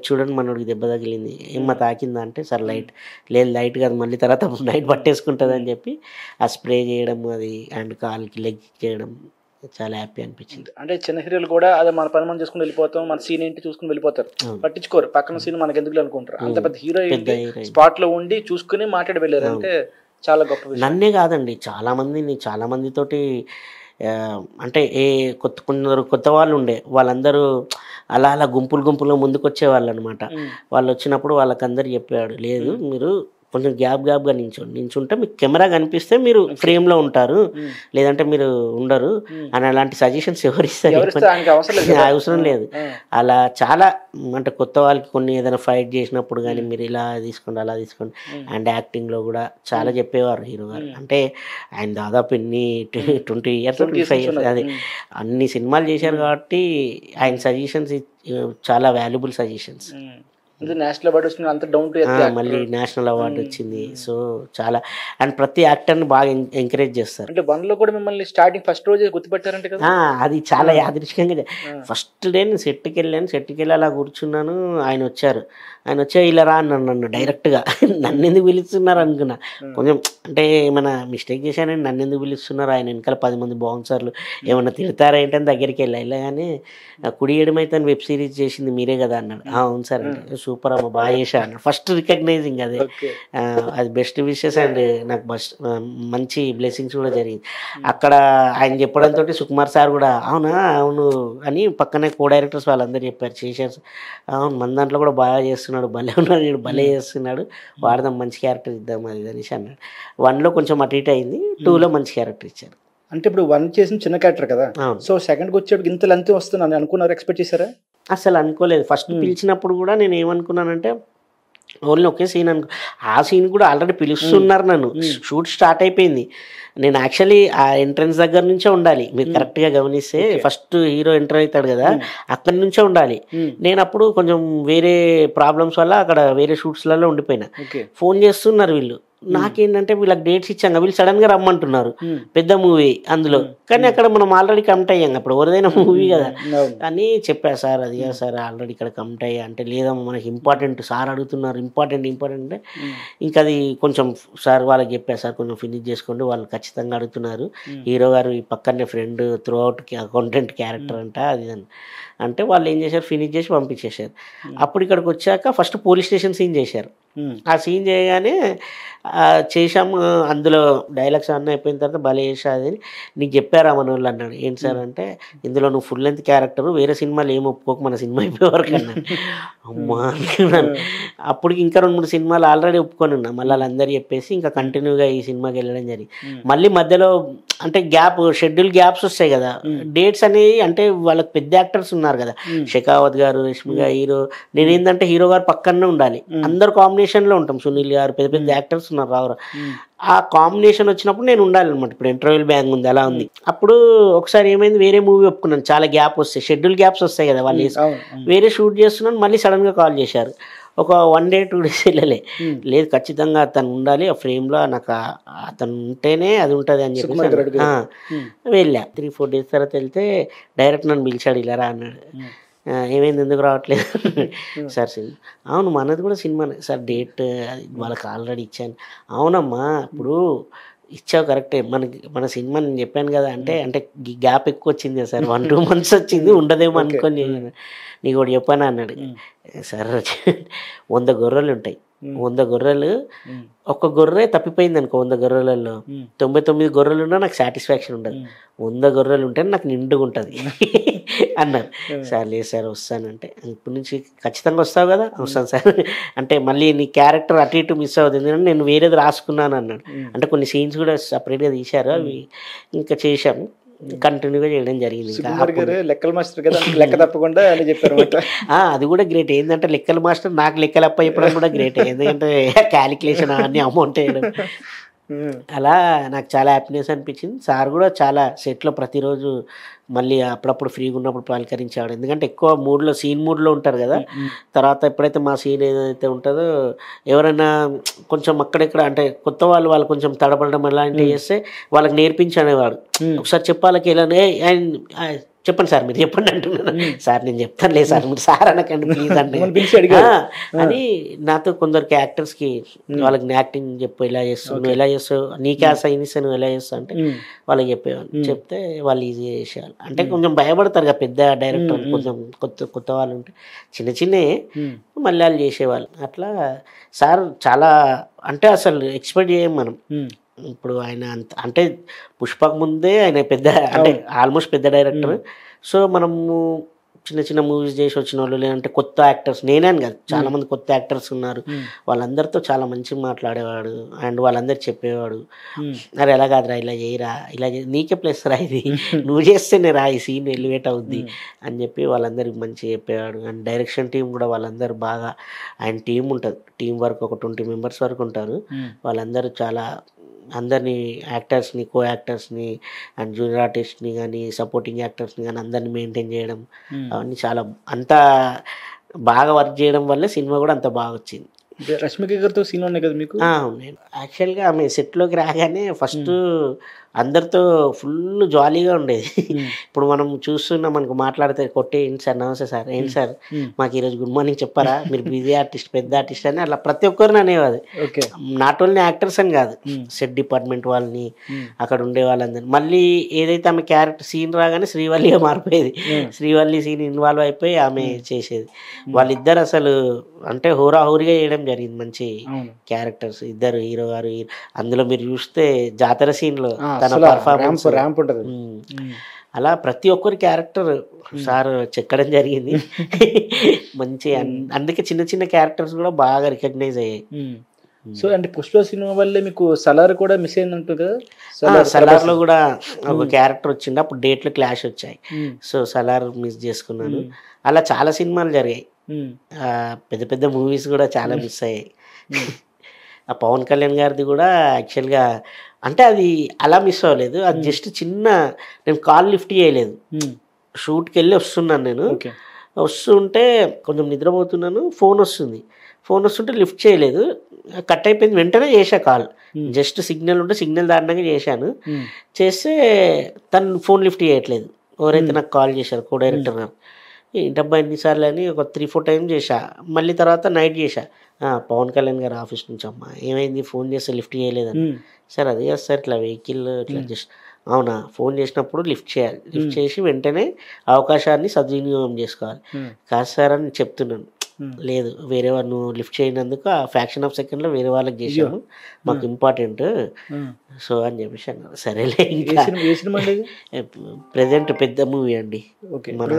చూడండి మనోడికి దెబ్బ తగిలింది ఏమన్నా తాకిందా అంటే సార్ లేదు లైట్ కాదు మళ్ళీ తర్వాత నైట్ పట్టేసుకుంటుంది అని చెప్పి ఆ స్ప్రే చేయడం అది అండ్ కాల్కి లెగ్ చేయడం చాలా హ్యాపీ అనిపించింది. అంటే చిన్న హీరోలు కూడా అదే మన పని మనం చూసుకుని వెళ్ళిపోతాం మన సీన్ ఏంటి చూసుకుని వెళ్ళిపోతారు పట్టించుకోరు పక్కన సీన్ మనకి ఎందుకు అనుకుంటారు. అంత పెద్ద హీరో స్పాట్ లో ఉండి చూసుకుని మాట్లాడి వెళ్ళారు అంటే చాలా గొప్ప. నన్నే కాదండి చాలా మందితోటి అంటే కొందరు కొత్త వాళ్ళు ఉండే వాళ్ళందరూ అలా గుంపులు ముందుకు వచ్చేవాళ్ళు అనమాట. వాళ్ళు వచ్చినప్పుడు వాళ్ళకందరూ చెప్పాడు లేదు మీరు కొంచెం గ్యాప్గా నించుంటే మీకు కెమెరా కనిపిస్తే మీరు ఫ్రేమ్లో ఉంటారు లేదంటే మీరు ఉండరు అని అలాంటి సజెషన్స్ ఎవరు ఇస్తారు అవసరం లేదు. అలా చాలా అంటే కొత్త వాళ్ళకి కొన్ని ఏదైనా ఫైట్ చేసినప్పుడు కానీ మీరు ఇలా తీసుకోండి అలా తీసుకోండి అండ్ యాక్టింగ్లో కూడా చాలా చెప్పేవారు హీరో గారు. అంటే ఆయన దాదాపు 20 years 25 years అది అన్ని సినిమాలు చేశారు కాబట్టి ఆయన సజెషన్స్ చాలా వాల్యుబుల్ సజెషన్స్. నేషనల్ అవార్డు వచ్చింది అంత డౌన్ టు ఎర్త్ మళ్ళీ నేషనల్ అవార్డు వచ్చింది. సో చాలా అండ్ ప్రతి యాక్టర్ని బాగా ఎంకరేజ్ చేస్తారు. అంటే 1లో కూడా మిమ్మల్ని స్టార్టింగ్ ఫస్ట్ రోజు గుర్తుపెట్టారంటే కదా అది చాలా యాదృచ్ఛికంగా ఫస్ట్ డే నేను సెట్కి వెళ్ళి అలా కూర్చున్నాను. ఆయన వచ్చి ఇలా రా అన్నాను నన్ను డైరెక్ట్గా నన్ను ఎందుకు పిలుస్తున్నారు అనుకున్నా కొంచెం అంటే ఏమైనా మిస్టేక్ చేశానని నన్ను ఎందుకు పిలుస్తున్నారు ఆయన వెనకాల 10 మంది బౌన్సర్లు ఏమన్నా తిడతారా ఏంటని దగ్గరికి వెళ్ళా కానీ కుడి ఎడమైతే వెబ్ సిరీస్ చేసింది మీరే కదా అన్నాడు. అవును సార్ అంటే సూపర్ అమ్మ బాగా చేశా అన్నాడు. ఫస్ట్ రికగ్నైజింగ్ అదే. ఓకే. అది బెస్ట్ విషెస్ అండ్ నాకు మంచి బ్లెస్సింగ్స్ కూడా జరిగింది అక్కడ. ఆయన చెప్పడంతో సుకుమార్ సార్ కూడా అవునా అవును అని పక్కనే కో డైరెక్టర్స్ వాళ్ళందరూ చెప్పారు, చేశారు. అవును మన దాంట్లో కూడా బాగా చేస్తున్నాడు, భలే ఉన్నాడు వీడు, భలే చేస్తున్నాడు, వాడదాం మంచి క్యారెక్టర్ ఇద్దాం అది అనేసి అన్నాడు. 1లో కొంచెం అటు ఇటు అయింది, 2లో మంచి క్యారెక్టర్ ఇచ్చారు. అంటే ఇప్పుడు 1 చేసిన చిన్న క్యారెక్టర్ కదా, అవును. సో సెకండ్కి వచ్చేటికి ఇంత లెంత్ వస్తుందని అనుకున్నారు, ఎక్స్పెక్ట్ చేశారా? అసలు అనుకోలేదు. ఫస్ట్ పిలిచినప్పుడు కూడా నేను ఏమనుకున్నానంటే ఓన్లీ ఒకే సీన్ ఆ సీన్ కూడా ఆల్రెడీ పిలుస్తున్నారు నన్ను, షూట్ స్టార్ట్ అయిపోయింది. నేను యాక్చువల్లీ ఆ ఎంట్రన్స్ దగ్గర నుంచే ఉండాలి. మీరు కరెక్ట్గా గమనిస్తే ఫస్ట్ హీరో ఎంటర్ అవుతాడు కదా, అక్కడి నుంచే ఉండాలి. నేను అప్పుడు కొంచెం వేరే ప్రాబ్లమ్స్ వల్ల అక్కడ వేరే షూట్స్లలో ఉండిపోయినా. ఫోన్ చేస్తున్నారు వీళ్ళు, నాకేంటంటే వీళ్ళకి డేట్స్ ఇచ్చాం, వీళ్ళు సడన్గా రమ్మంటున్నారు, పెద్ద మూవీ అందులో. కానీ అక్కడ మనం ఆల్రెడీ కమిట్ అయ్యాం, అప్పుడు ఎవరిదైనా మూవీ కదా అని చెప్పా. సార్ అది కదా సార్ ఆల్రెడీ ఇక్కడ కమిట్ అయ్యా అంటే, లేదమ్మా మనకి ఇంపార్టెంట్ సార్ అడుగుతున్నారు, ఇంపార్టెంట్ అంటే ఇంకా అది కొంచెం సార్ వాళ్ళకి చెప్పా, సార్ కొంచెం ఫినిష్ చేసుకోండి, వాళ్ళు ఖచ్చితంగా అడుగుతున్నారు, హీరో గారు ఈ పక్కనే friend through out accountant character అంట అది అంటే వాళ్ళు ఏం చేశారు, ఫినిష్ చేసి పంపించేశారు. అప్పుడు ఇక్కడికి వచ్చాక ఫస్ట్ పోలీస్ స్టేషన్ సీన్ చేశారు. ఆ సీన్ చేయగానే చేశాము, అందులో డైలాగ్స్ అన్నీ అయిపోయిన తర్వాత భలే చేసాది అని నీకు చెప్పారా మన వాళ్ళు అన్నాడు. ఏంటి సార్ అంటే, ఇందులో నువ్వు ఫుల్ లెంత్ క్యారెక్టర్, వేరే సినిమాలు ఏం ఒప్పుకోక మన సినిమా అయిపోయేవరకు అన్నాను. అమ్మా అనుకున్నాను. అప్పటికి ఇంకా 2-3 సినిమాలు ఆల్రెడీ ఒప్పుకొని ఉన్నా, మళ్ళీ వాళ్ళందరూ చెప్పేసి ఇంకా కంటిన్యూగా ఈ సినిమాకి వెళ్ళడం జరిగింది. మళ్ళీ మధ్యలో అంటే షెడ్యూల్ గ్యాప్స్ వస్తాయి కదా, డేట్స్ అనేవి అంటే వాళ్ళకి పెద్ద యాక్టర్స్ ఉన్నారు కదా, షెకావత్ గారు, రష్మిగా హీరో, నేనేంటంటే హీరో గారు పక్కనే ఉండాలి, అందరు కాంబినేషన్లో ఉంటాం, సునీల్ గారు పెద్ద పెద్ద యాక్టర్స్ ఉన్నారు రావురా, ఆ కాంబినేషన్ వచ్చినప్పుడు నేను ఉండాలి అనమాట. ఇప్పుడు ఇంటర్వ్యూల్ బ్యాంగ్ ఉంది అలా ఉంది. అప్పుడు ఒకసారి ఏమైంది, వేరే మూవీ ఒప్పుకున్నాను, చాలా గ్యాప్ వస్తాయి, షెడ్యూల్ గ్యాప్స్ వస్తాయి కదా, వాళ్ళు వేరే షూట్ చేస్తున్నాను, మళ్ళీ సడన్గా కాల్ చేశారు. ఒక 1 day 2 days వెళ్ళలే, లేదు ఖచ్చితంగా అతను ఉండాలి ఆ ఫ్రేమ్లో, నాకు అతను ఉంటేనే అది ఉంటుంది అని చెప్పి వెళ్ళా. 3-4 days తర్వాత వెళ్తే డైరెక్ట్ నన్ను పిలిచాడు, ఇలా రా అన్నాడు. ఏమైంది ఎందుకు రావట్లేదు సార్ సినిమా, అవును మనది కూడా సినిమానే సార్, డేట్ వాళ్ళకి ఆల్రెడీ ఇచ్చాను. అవునమ్మా ఇప్పుడు ఇచ్చావు కరెక్టే, మన సినిమా నేను చెప్పాను కదా అంటే గ్యాప్ ఎక్కువ వచ్చింది సార్, 1-2 months వచ్చింది, ఉండదేమో అనుకొని నీకు ఒకటి చెప్పాను అన్నాడు. సార్ 100 గొర్రెలు ఉంటాయి, 100 గొర్రెలు, ఒక్క గొర్రె తప్పిపోయింది అనుకో, 100 గొర్రెలలో 99 గొర్రెలు ఉన్నా నాకు సాటిస్ఫాక్షన్ ఉండదు, 100 గొర్రెలు ఉంటే నాకు నిండుగా ఉంటుంది అన్నారు. సార్ లేదు సార్ వస్తానంటే, ఇప్పటి నుంచి ఖచ్చితంగా వస్తావు కదా, వస్తాను సార్ అంటే మళ్ళీ నీ క్యారెక్టర్ అటు ఇటు మిస్ అవుతుంది, ఎందుకంటే నేను వేరేది రాసుకున్నాను అన్నాడు. అంటే కొన్ని సీన్స్ కూడా సపరేట్గా తీశారు, అవి ఇంకా చేశాము, కంటిన్యూగా చేయడం జరిగింది. లెక్కల మాస్టర్ కదా, లెక్క తప్పకుండా అని చెప్పారు. అది కూడా గ్రేట్. ఏంటంటే లెక్కల మాస్టర్ నాకు లెక్కలు అప్ప చెప్పడం కూడా గ్రేట్, ఎందుకంటే క్యాలిక్యులేషన్ అన్ని అమౌంట్ వేయడం, అలా నాకు చాలా హ్యాపీనెస్ అనిపించింది. సార్ కూడా చాలా సెట్లో ప్రతిరోజు మళ్ళీ అప్పుడప్పుడు ఫ్రీగా ఉన్నప్పుడు పలకరించాడు, ఎందుకంటే ఎక్కువ సీన్ మూడ్లో ఉంటారు కదా. తర్వాత ఎప్పుడైతే మా సీన్ ఏదైతే ఉంటుందో, ఎవరైనా కొంచెం అక్కడెక్కడ అంటే కొత్త వాళ్ళు కొంచెం తడబడడం అలాంటివి చేస్తే వాళ్ళకి నేర్పించనేవాడు. ఒకసారి చెప్పాలకి ఇలా చెప్పండి సార్ మీరు చెప్పండి అంటున్నాను. సార్ నేను చెప్తాను లేదు సార్, మీరు సార్ అనకండి ప్లీజ్ అంటే అని నాతో కొందరికి యాక్టర్స్కి వాళ్ళకి యాక్టింగ్ చెప్పు, ఇలా చేస్తావు నువ్వు, ఎలా చేస్తావు, నీకే ఆ సైన్ ఇస్తే నువ్వు ఎలా చేస్తావు అంటే వాళ్ళకి చెప్పేవాళ్ళు. చెప్తే వాళ్ళు ఈజీగా చేసేవాళ్ళు. అంటే కొంచెం భయపడతారు కదా పెద్ద డైరెక్టర్, కొంచెం కొత్త వాళ్ళు ఉంటే చిన్నవి మళ్ళీ వాళ్ళు చేసేవాళ్ళు. అట్లా సార్ చాలా అంటే అసలు ఎక్స్పెక్ట్ చేయం మనం. ఇప్పుడు ఆయన అంటే పుష్పకు ముందే ఆయన పెద్ద అంటే ఆల్మోస్ట్ పెద్ద డైరెక్టర్. సో మనము చిన్న మూవీస్ చేసి వచ్చిన వాళ్ళు, లేదంటే కొత్త యాక్టర్స్, నేనే కాదు చాలామంది కొత్త యాక్టర్స్ ఉన్నారు, వాళ్ళందరితో చాలా మంచిగా మాట్లాడేవాడు. అండ్ వాళ్ళందరూ చెప్పేవాడు, అరే ఎలా కాదురా ఇలా చేయరా, ఇలా నీకే ప్లస్ రా, ఇది నువ్వు చేస్తేనే రా ఈ సీన్ ఎలివేట్ అవుద్ది అని చెప్పి వాళ్ళందరికి మంచిగా చెప్పేవాడు. అండ్ డైరెక్షన్ టీం కూడా వాళ్ళందరూ బాగా, ఆయన టీం ఉంటుంది, టీం వర్క్ ఒక 20 members వరకు ఉంటారు. వాళ్ళందరూ చాలా అందరినీ యాక్టర్స్ని, కో యాక్టర్స్ని అండ్ జూనియర్ ఆర్టిస్ట్ని కానీ సపోర్టింగ్ యాక్టర్స్ని కానీ అందరినీ మెయింటైన్ చేయడం, అవన్నీ చాలా అంతా బాగా వర్క్ చేయడం వల్ల సినిమా కూడా అంత బాగా వచ్చింది. రష్మిక గారితో సీన్ ఉన్నాయి కదా మీకు? నేను యాక్చువల్గా ఆమె సెట్లోకి రాగానే ఫస్ట్ అందరితో ఫుల్ జాలీగా ఉండేది. ఇప్పుడు మనం చూస్తున్నాం, మనకు మాట్లాడితే కొట్టే ఏంటి సార్, నమస్తే సార్, ఏంటి సార్ మాకు ఈరోజు గుడ్ మార్నింగ్ చెప్పారా, మీరు బిజీ ఆర్టిస్ట్, పెద్ద ఆర్టిస్ట్ అని అట్లా ప్రతి ఒక్కరిని అనేవాది. నాట్ ఓన్లీ యాక్టర్స్ అని కాదు, సెట్ డిపార్ట్మెంట్ వాళ్ళని, అక్కడ ఉండే వాళ్ళందరినీ. మళ్ళీ ఏదైతే ఆమె క్యారెక్టర్ సీన్ రాగానే శ్రీవల్లిగా మారిపోయేది. శ్రీవల్లి సీన్ ఇన్వాల్వ్ అయిపోయి ఆమె చేసేది. వాళ్ళిద్దరు అసలు అంటే హోరాహోరీగా చేయడం జరిగింది. మంచి క్యారెక్టర్స్ ఇద్దరు హీరో గారు. అందులో మీరు చూస్తే జాతర సీన్ లో తన పర్ఫార్మెన్స్ అలా ప్రతి ఒక్కరి క్యారెక్టర్ సార్ చెక్కడం జరిగింది. మంచి అందుకే చిన్న చిన్న క్యారెక్టర్స్ కూడా బాగా రికగ్నైజ్ అయ్యాయి. సో అంటే పుష్ప సినిమా వల్లే మీకు సలార్ కూడా మిస్ అయిందంటుంది కదా. సలార్ లో కూడా ఒక క్యారెక్టర్ వచ్చింది, అప్పుడు డేట్లు క్లాష్ వచ్చాయి. సో సలార్ మిస్ చేసుకున్నాను. అలా చాలా సినిమాలు జరిగాయి, పెద్ద పెద్ద మూవీస్ కూడా చాలా మిస్ అయ్యాయి. ఆ పవన్ కళ్యాణ్ గారిది కూడా యాక్చువల్గా అంటే అది అలా మిస్ అవ్వలేదు, అది జస్ట్ చిన్న నేను కాల్ లిఫ్ట్ చేయలేదు. షూట్కి వెళ్ళి వస్తున్నాను, నేను వస్తుంటే కొంచెం నిద్రపోతున్నాను, ఫోన్ వస్తుంటే లిఫ్ట్ చేయలేదు, కట్ అయిపోయింది. వెంటనే చేశా కాల్, జస్ట్ సిగ్నల్ ఉంటే సిగ్నల్ దాటినాక చేశాను. చేస్తే తను ఫోన్ లిఫ్ట్ చేయట్లేదు. ఎవరైతే నాకు కాల్ చేశారు కో డైరెక్టర్ గారు, ఏంటబ్బా ఎన్నిసార్లు అని ఒక 3-4 టైమ్స్ చేశా. మళ్ళీ తర్వాత నైట్ చేశా, పవన్ కళ్యాణ్ గారు ఆఫీస్ నుంచి, అమ్మా ఏమైంది ఫోన్ చేస్తే లిఫ్ట్ చేయలేదని. సార్ అది కాదు సార్, ఇట్లా వెహికల్ ఇట్లా జస్ట్. అవునా, ఫోన్ చేసినప్పుడు లిఫ్ట్ చేయాలి, లిఫ్ట్ చేసి వెంటనే అవకాశాన్ని సద్వినియోగం చేసుకోవాలి. కాదు సార్ అని చెప్తున్నాను. లేదు, వేరే వాళ్ళు నువ్వు లిఫ్ట్ చేయనందుకు ఆ ఫ్యాక్షన్ ఆఫ్ సెకండ్లో వేరే వాళ్ళకి చేసాము, మాకు ఇంపార్టెంట్ సో అని చెప్పేసి అన్నారు. సరేలే. ప్రెజెంట్ పెద్ద మూవీ అండి మన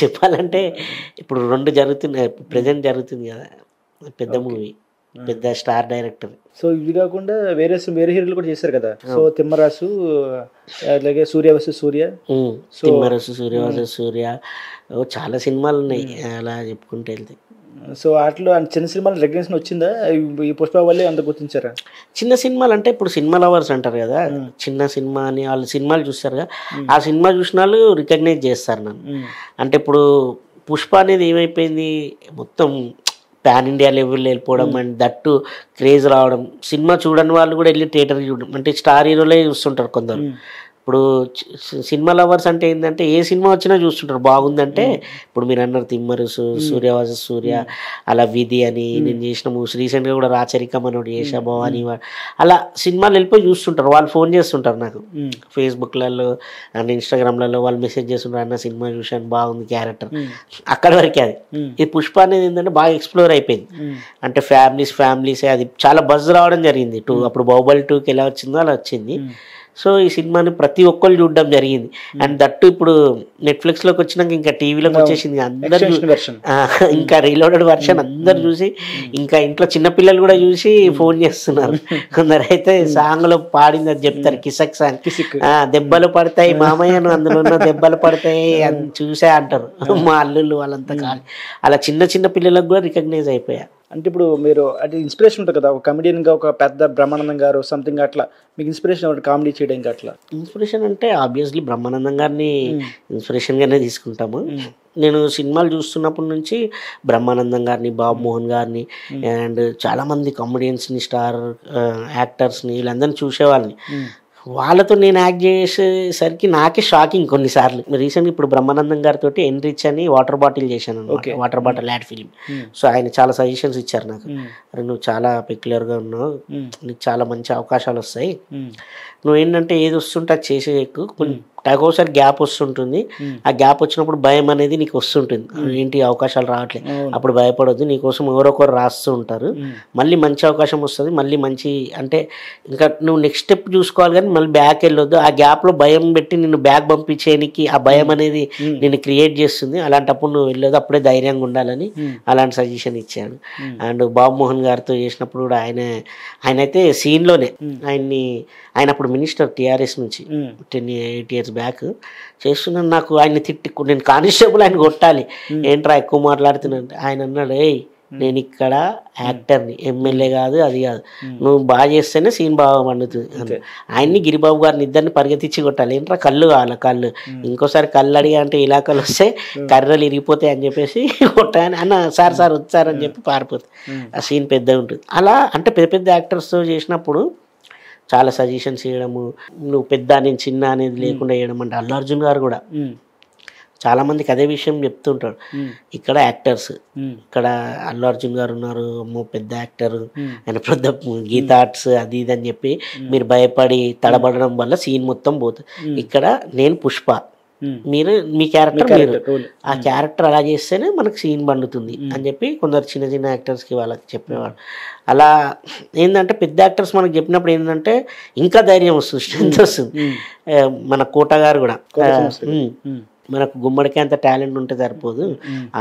చెప్పాలంటే ఇప్పుడు 2 జరుగుతున్నాయి, ప్రెజెంట్ జరుగుతుంది కదా, పెద్ద మూవీ, పెద్ద స్టార్ డైరెక్టర్. సో ఇది కాకుండా వేరే హీరోలు కూడా చేశారు కదా. సో తిమ్మరాసు, అలాగే సూర్య వర్సెస్ సూర్య, తిమ్మరాసు, సూర్య వర్సెస్ సూర్య, చాలా సినిమాలు ఉన్నాయి అలా చెప్పుకుంటూ వెళ్తే. సో వాటిలో చిన్న సినిమాలు రికగ్నిషన్ వచ్చిందా ఈ పుష్ప వల్లే అంత గుర్తించారా? చిన్న సినిమాలు అంటే ఇప్పుడు సినిమా లవర్స్ అంటారు కదా, చిన్న సినిమా అని వాళ్ళు సినిమాలు చూస్తారు కదా, ఆ సినిమా చూసిన వాళ్ళు రికగ్నైజ్ చేస్తారు నన్ను. అంటే ఇప్పుడు పుష్ప అనేది ఏమైపోయింది, మొత్తం పాన్ ఇండియా లెవెల్లో వెళ్ళిపోవడం అండ్ దట్టు క్రేజ్ రావడం. సినిమా చూడని వాళ్ళు కూడా వెళ్ళి థియేటర్కి చూడడం, అంటే స్టార్ హీరోలే చూస్తుంటారు కొందరు. ఇప్పుడు సినిమా లవర్స్ అంటే ఏంటంటే ఏ సినిమా వచ్చినా చూస్తుంటారు, బాగుందంటే. ఇప్పుడు మీరు అన్నారు తిమ్మరుసు, సూర్య వర్సెస్ సూర్య, అలా విధి అని నేను చేసిన మూవీస్, రీసెంట్గా కూడా రాచరికం అని ఒకటి చేసా, భవానీ, అలా సినిమాలు వెళ్ళిపోయి చూస్తుంటారు. వాళ్ళు ఫోన్ చేస్తుంటారు నాకు ఫేస్బుక్లలో అండ్ ఇన్స్టాగ్రామ్లలో, వాళ్ళు మెసేజ్ చేస్తుంటారు, అన్న సినిమా చూసాను బాగుంది క్యారెక్టర్. అక్కడ వరకే అది. ఈ పుష్ప అనేది ఏంటంటే బాగా ఎక్స్ప్లోర్ అయిపోయింది, అంటే ఫ్యామిలీసే అది చాలా బజ్ రావడం జరిగింది. అప్పుడు బాహుబలి 2కి ఎలా వచ్చిందో అలా వచ్చింది. సో ఈ సినిమాని ప్రతి ఒక్కళ్ళు చూడడం జరిగింది. అండ్ దట్టు ఇప్పుడు నెట్ఫ్లిక్స్లోకి వచ్చినాక ఇంకా టీవీలోకి వచ్చేసింది, అందరు ఇంకా రీలోడెడ్ వర్షన్ అందరు చూసి, ఇంకా ఇంట్లో చిన్నపిల్లలు కూడా చూసి ఫోన్ చేస్తున్నారు. కొందరు అయితే సాంగ్లో పాడింది అది చెప్తారు, కిసక్ సాంగ్, దెబ్బలు పడతాయి మామయ్యను, అందులో ఉన్న దెబ్బలు పడతాయి అని చూసే అంటారు మా అల్లుళ్ళు వాళ్ళంతా కాదు. అలా చిన్న చిన్న పిల్లలకు కూడా రికగ్నైజ్ అయిపోయా. అంటే ఇప్పుడు మీరు అంటే ఇన్స్పిరేషన్ ఉంటుంది కదా, ఒక కమెడియన్గా ఒక పెద్ద బ్రహ్మానందం గారు సంథింగ్ అట్లా మీకు ఇన్స్పిరేషన్ ఒకటి కామెడీ చేయడానికి అట్లా? ఇన్స్పిరేషన్ అంటే ఆబ్వియస్లీ బ్రహ్మానందం గారిని ఇన్స్పిరేషన్గానే తీసుకుంటాము. నేను సినిమాలు చూస్తున్నప్పటి నుంచి బ్రహ్మానందం గారిని, బాబు మోహన్ గారిని అండ్ చాలామంది కామెడియన్స్ని, స్టార్ యాక్టర్స్ని వీళ్ళందరినీ చూసేవాళ్ళని. వాళ్ళతో నేను యాక్ట్ చేసేసరికి నాకే షాకింగ్ కొన్నిసార్లు. రీసెంట్గా ఇప్పుడు బ్రహ్మానందం గారితో ఎన్రిచ్ అని వాటర్ బాటిల్ చేశాను, water bottle ad film. So ఆయన చాలా సజెషన్స్ ఇచ్చారు నాకు, అరే నువ్వు చాలా పెక్యులర్గా ఉన్నావు, నీకు చాలా మంచి అవకాశాలు వస్తాయి, నువ్వు ఏంటంటే ఏది వస్తుంటే అది చేసేకు, ఒక్కోసారి గ్యాప్ వస్తుంటుంది, ఆ గ్యాప్ వచ్చినప్పుడు భయం అనేది నీకు వస్తుంటుంది, ఏంటి అవకాశాలు రావట్లేదు, అప్పుడు భయపడొద్దు, నీకోసం ఎవరొకరు రాస్తూ ఉంటారు, మళ్ళీ మంచి అవకాశం వస్తుంది, మళ్ళీ మంచి అంటే ఇంకా నువ్వు నెక్స్ట్ స్టెప్ చూసుకోవాలి కానీ మళ్ళీ బ్యాక్ వెళ్ళొద్దు, ఆ గ్యాప్లో భయం పెట్టి నిన్ను బ్యాక్ పంపించేయడానికి ఆ భయం అనేది నిన్ను క్రియేట్ చేస్తుంది, అలాంటప్పుడు నువ్వు వెళ్ళొద్దు, అప్పుడే ధైర్యంగా ఉండాలని అలాంటి సజెషన్ ఇచ్చాడు. అండ్ బాబు మోహన్ గారితో చేసినప్పుడు కూడా ఆయనైతే సీన్లోనే ఆయన అప్పుడు మినిస్టర్ టీఆర్ఎస్ నుంచి 10-8 years బ్యాక్ చేస్తున్నాను, నాకు ఆయన నేను కానిస్టేబుల్ ఆయన కొట్టాలి, ఏంట్రా ఎక్కువ మాట్లాడుతున్నాను, ఆయన అన్నాడు, ఏయ్ నేను ఇక్కడ యాక్టర్ని, ఎమ్మెల్యే కాదు, అది కాదు, నువ్వు బాగా చేస్తేనే సీన్ బాగా పండుతుంది. ఆయన్ని గిరిబాబు గారిని ఇద్దరిని పరిగెత్తించి కొట్టాలి, ఏంట్రా కళ్ళు కావాలి, కళ్ళు ఇంకోసారి కళ్ళు అడిగా అంటే ఇలాకలు వస్తే కర్రలు ఇరిగిపోతాయి అని చెప్పేసి కొట్టాయని అన్న, సార్ వచ్చారని చెప్పి పారిపోతుంది, ఆ సీన్ పెద్దగా ఉంటుంది. అలా అంటే పెద్ద పెద్ద యాక్టర్స్తో చేసినప్పుడు చాలా సజెషన్స్ ఇవ్వడము, నువ్వు పెద్ద నేను చిన్న అనేది లేకుండా చేయడం. అంటే అల్లు అర్జున్ గారు కూడా చాలా మందికి అదే విషయం చెప్తుంటాడు. ఇక్కడ యాక్టర్స్, ఇక్కడ అల్లు అర్జున్ గారు ఉన్నారు, పెద్ద యాక్టర్, ఆయన పెద్ద గీత ఆర్ట్స్ అది ఇది అని చెప్పి మీరు భయపడి తడబడడం వల్ల సీన్ మొత్తం పోతుంది. ఇక్కడ నేను పుష్ప, మీరు మీ క్యారెక్టర్, మీరు ఆ క్యారెక్టర్ అలా చేస్తేనే మనకు సీన్ పండుతుంది అని చెప్పి కొందరు చిన్న చిన్న యాక్టర్స్కి వాళ్ళకి చెప్పేవాడు. అలా ఏంటంటే పెద్ద యాక్టర్స్ మనకు చెప్పినప్పుడు ఏంటంటే ఇంకా ధైర్యం వస్తుంది, స్ట్రెంత్ వస్తుంది. మన కోట గారు కూడా మనకు గుమ్మడికి అంత టాలెంట్ ఉంటే సరిపోదు,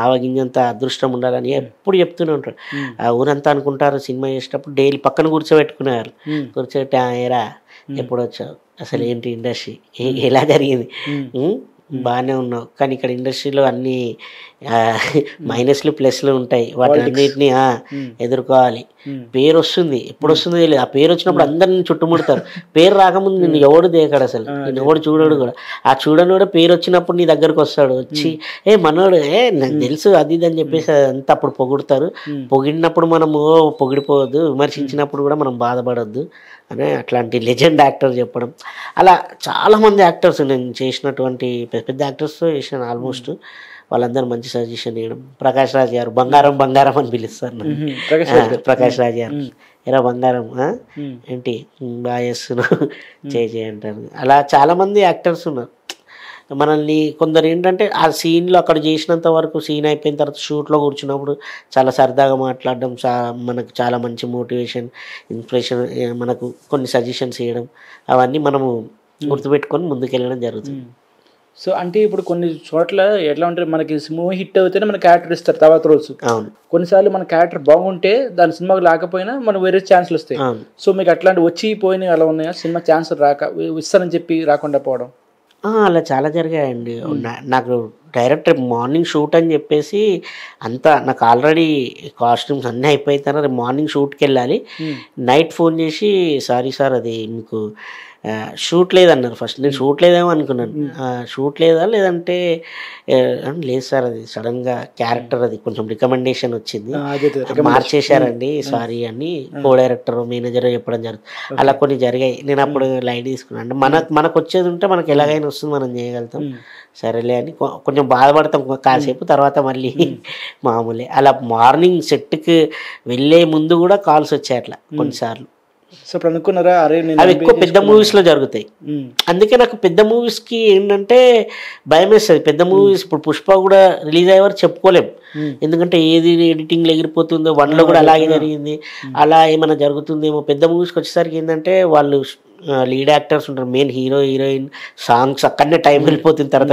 ఆవగింజంత అదృష్టం ఉండాలని ఎప్పుడు చెప్తూనే ఉంటాడు. ఆ ఊరంతా అనుకుంటారు సినిమా చేసేటప్పుడు డైలీ పక్కన కూర్చోబెట్టుకునేవారు. కూర్చోబెట్టి ఏరా ఎప్పుడు వచ్చావు, అసలు ఏంటి ఇండస్ట్రీ, ఎలా జరిగింది, బాగానే ఉన్నావు, కానీ ఇక్కడ ఇండస్ట్రీలో అన్ని మైనస్లు ప్లస్లు ఉంటాయి, వాటి అన్నిటిని ఎదుర్కోవాలి. పేరు వస్తుంది, ఎప్పుడు వస్తుందో తెలియదు. ఆ పేరు వచ్చినప్పుడు అందరిని చుట్టుముడతారు. పేరు రాకముందు నిన్ను ఎవడు దేకాడు, అసలు నిన్ను ఎవడు చూడడు కూడా. ఆ చూడని కూడా పేరు వచ్చినప్పుడు నీ దగ్గరకు వస్తాడు, వచ్చి మనోడు నాకు తెలుసు అది ఇది అని చెప్పేసి అంతా అప్పుడు పొగుడతారు. పొగిడినప్పుడు మనము పొగిడిపోవద్దు, విమర్శించినప్పుడు కూడా మనం బాధపడద్దు అని అట్లాంటి లెజెండ్ యాక్టర్ చెప్పడం. అలా చాలామంది యాక్టర్స్ నేను చేసినటువంటి పెద్ద యాక్టర్స్తో చేసాను ఆల్మోస్ట్. వాళ్ళందరూ మంచి సజెషన్ ఇవ్వడం. ప్రకాష్ రాజ్ గారు బంగారం బంగారం అని పిలుస్తారు నన్ను. ప్రకాష్ రాజ్ గారు ఎరా బంగారం ఏంటి బాగా చేస్తున్నావు చేయి అంటారు. అలా చాలామంది యాక్టర్స్ ఉన్నారు. మనల్ని కొందరు ఏంటంటే ఆ సీన్లో అక్కడ చేసినంత వరకు, సీన్ అయిపోయిన తర్వాత షూట్లో కూర్చున్నప్పుడు చాలా సరదాగా మాట్లాడడం, మనకు చాలా మంచి మోటివేషన్, ఇన్స్పిరేషన్, మనకు కొన్ని సజెషన్స్ ఇవ్వడం, అవన్నీ మనము గుర్తుపెట్టుకొని ముందుకెళ్ళడం జరుగుతుంది. సో అంటే ఇప్పుడు కొన్ని చోట్ల ఎట్లా ఉంటుంది, మనకి మూవీ హిట్ అవుతేనే మన క్యారెక్టర్ ఇస్తారు తర్వాత రోజు. అవును, కొన్నిసార్లు మన క్యారెక్టర్ బాగుంటే దాని సినిమాకి లేకపోయినా మనకు వేరే ఛాన్స్లు వస్తాయి. సో మీకు అట్లాంటి వచ్చి పోయినవి అలా ఉన్నాయా, సినిమా ఛాన్స్ రాక ఇస్తానని చెప్పి రాకుండా పోవడం? అలా చాలా జరిగాయండి. నాకు డైరెక్ట్ మార్నింగ్ షూట్ అని చెప్పేసి అంతా నాకు ఆల్రెడీ కాస్ట్యూమ్స్ అన్నీ అయిపోయిన తర్వాత మార్నింగ్ షూట్కి వెళ్ళాలి. నైట్ ఫోన్ చేసి సారీ సార్ అది మీకు షూట్ లేదన్నారు. ఫస్ట్ నేను షూట్ లేదేమో అనుకున్నాను. షూట్ లేదా లేదంటే లేదు సార్ అది సడన్గా క్యారెక్టర్ అది కొంచెం రికమెండేషన్ వచ్చింది, మార్చేశారండి సారీ అని కో డైరెక్టర్ మేనేజర్ చెప్పడం జరుగుతుంది. అలా కొన్ని జరిగాయి. నేను అప్పుడు లైట్ తీసుకున్నాను. అంటే మనకు వచ్చేది ఉంటే మనకు ఎలాగైనా వస్తుంది, మనం చేయగలుగుతాం, సరేలే అని కొంచెం బాధపడతాం కాసేపు, తర్వాత మళ్ళీ మామూలే. అలా మార్నింగ్ సెట్కి వెళ్ళే ముందు కూడా కాల్స్ వచ్చాయి అట్లా కొన్నిసార్లు. సో ఇప్పుడు అనుకున్నారా అరే అవి ఎక్కువ పెద్ద మూవీస్లో జరుగుతాయి. అందుకే నాకు పెద్ద మూవీస్కి ఏంటంటే భయం వేస్తుంది. పెద్ద మూవీస్ ఇప్పుడు పుష్ప కూడా రిలీజ్ అయ్యే వరకు చెప్పుకోలేం, ఎందుకంటే ఏది ఎడిటింగ్లో ఎగిరిపోతుందో. 1లో కూడా అలాగే జరిగింది, అలా ఏమైనా జరుగుతుందేమో. పెద్ద మూవీస్కి వచ్చేసరికి ఏంటంటే వాళ్ళు లీడ్ యాక్టర్స్ ఉంటారు, మెయిన్ హీరో హీరోయిన్, సాంగ్స్ అక్కడనే టైం వెళ్ళిపోతుంది. తర్వాత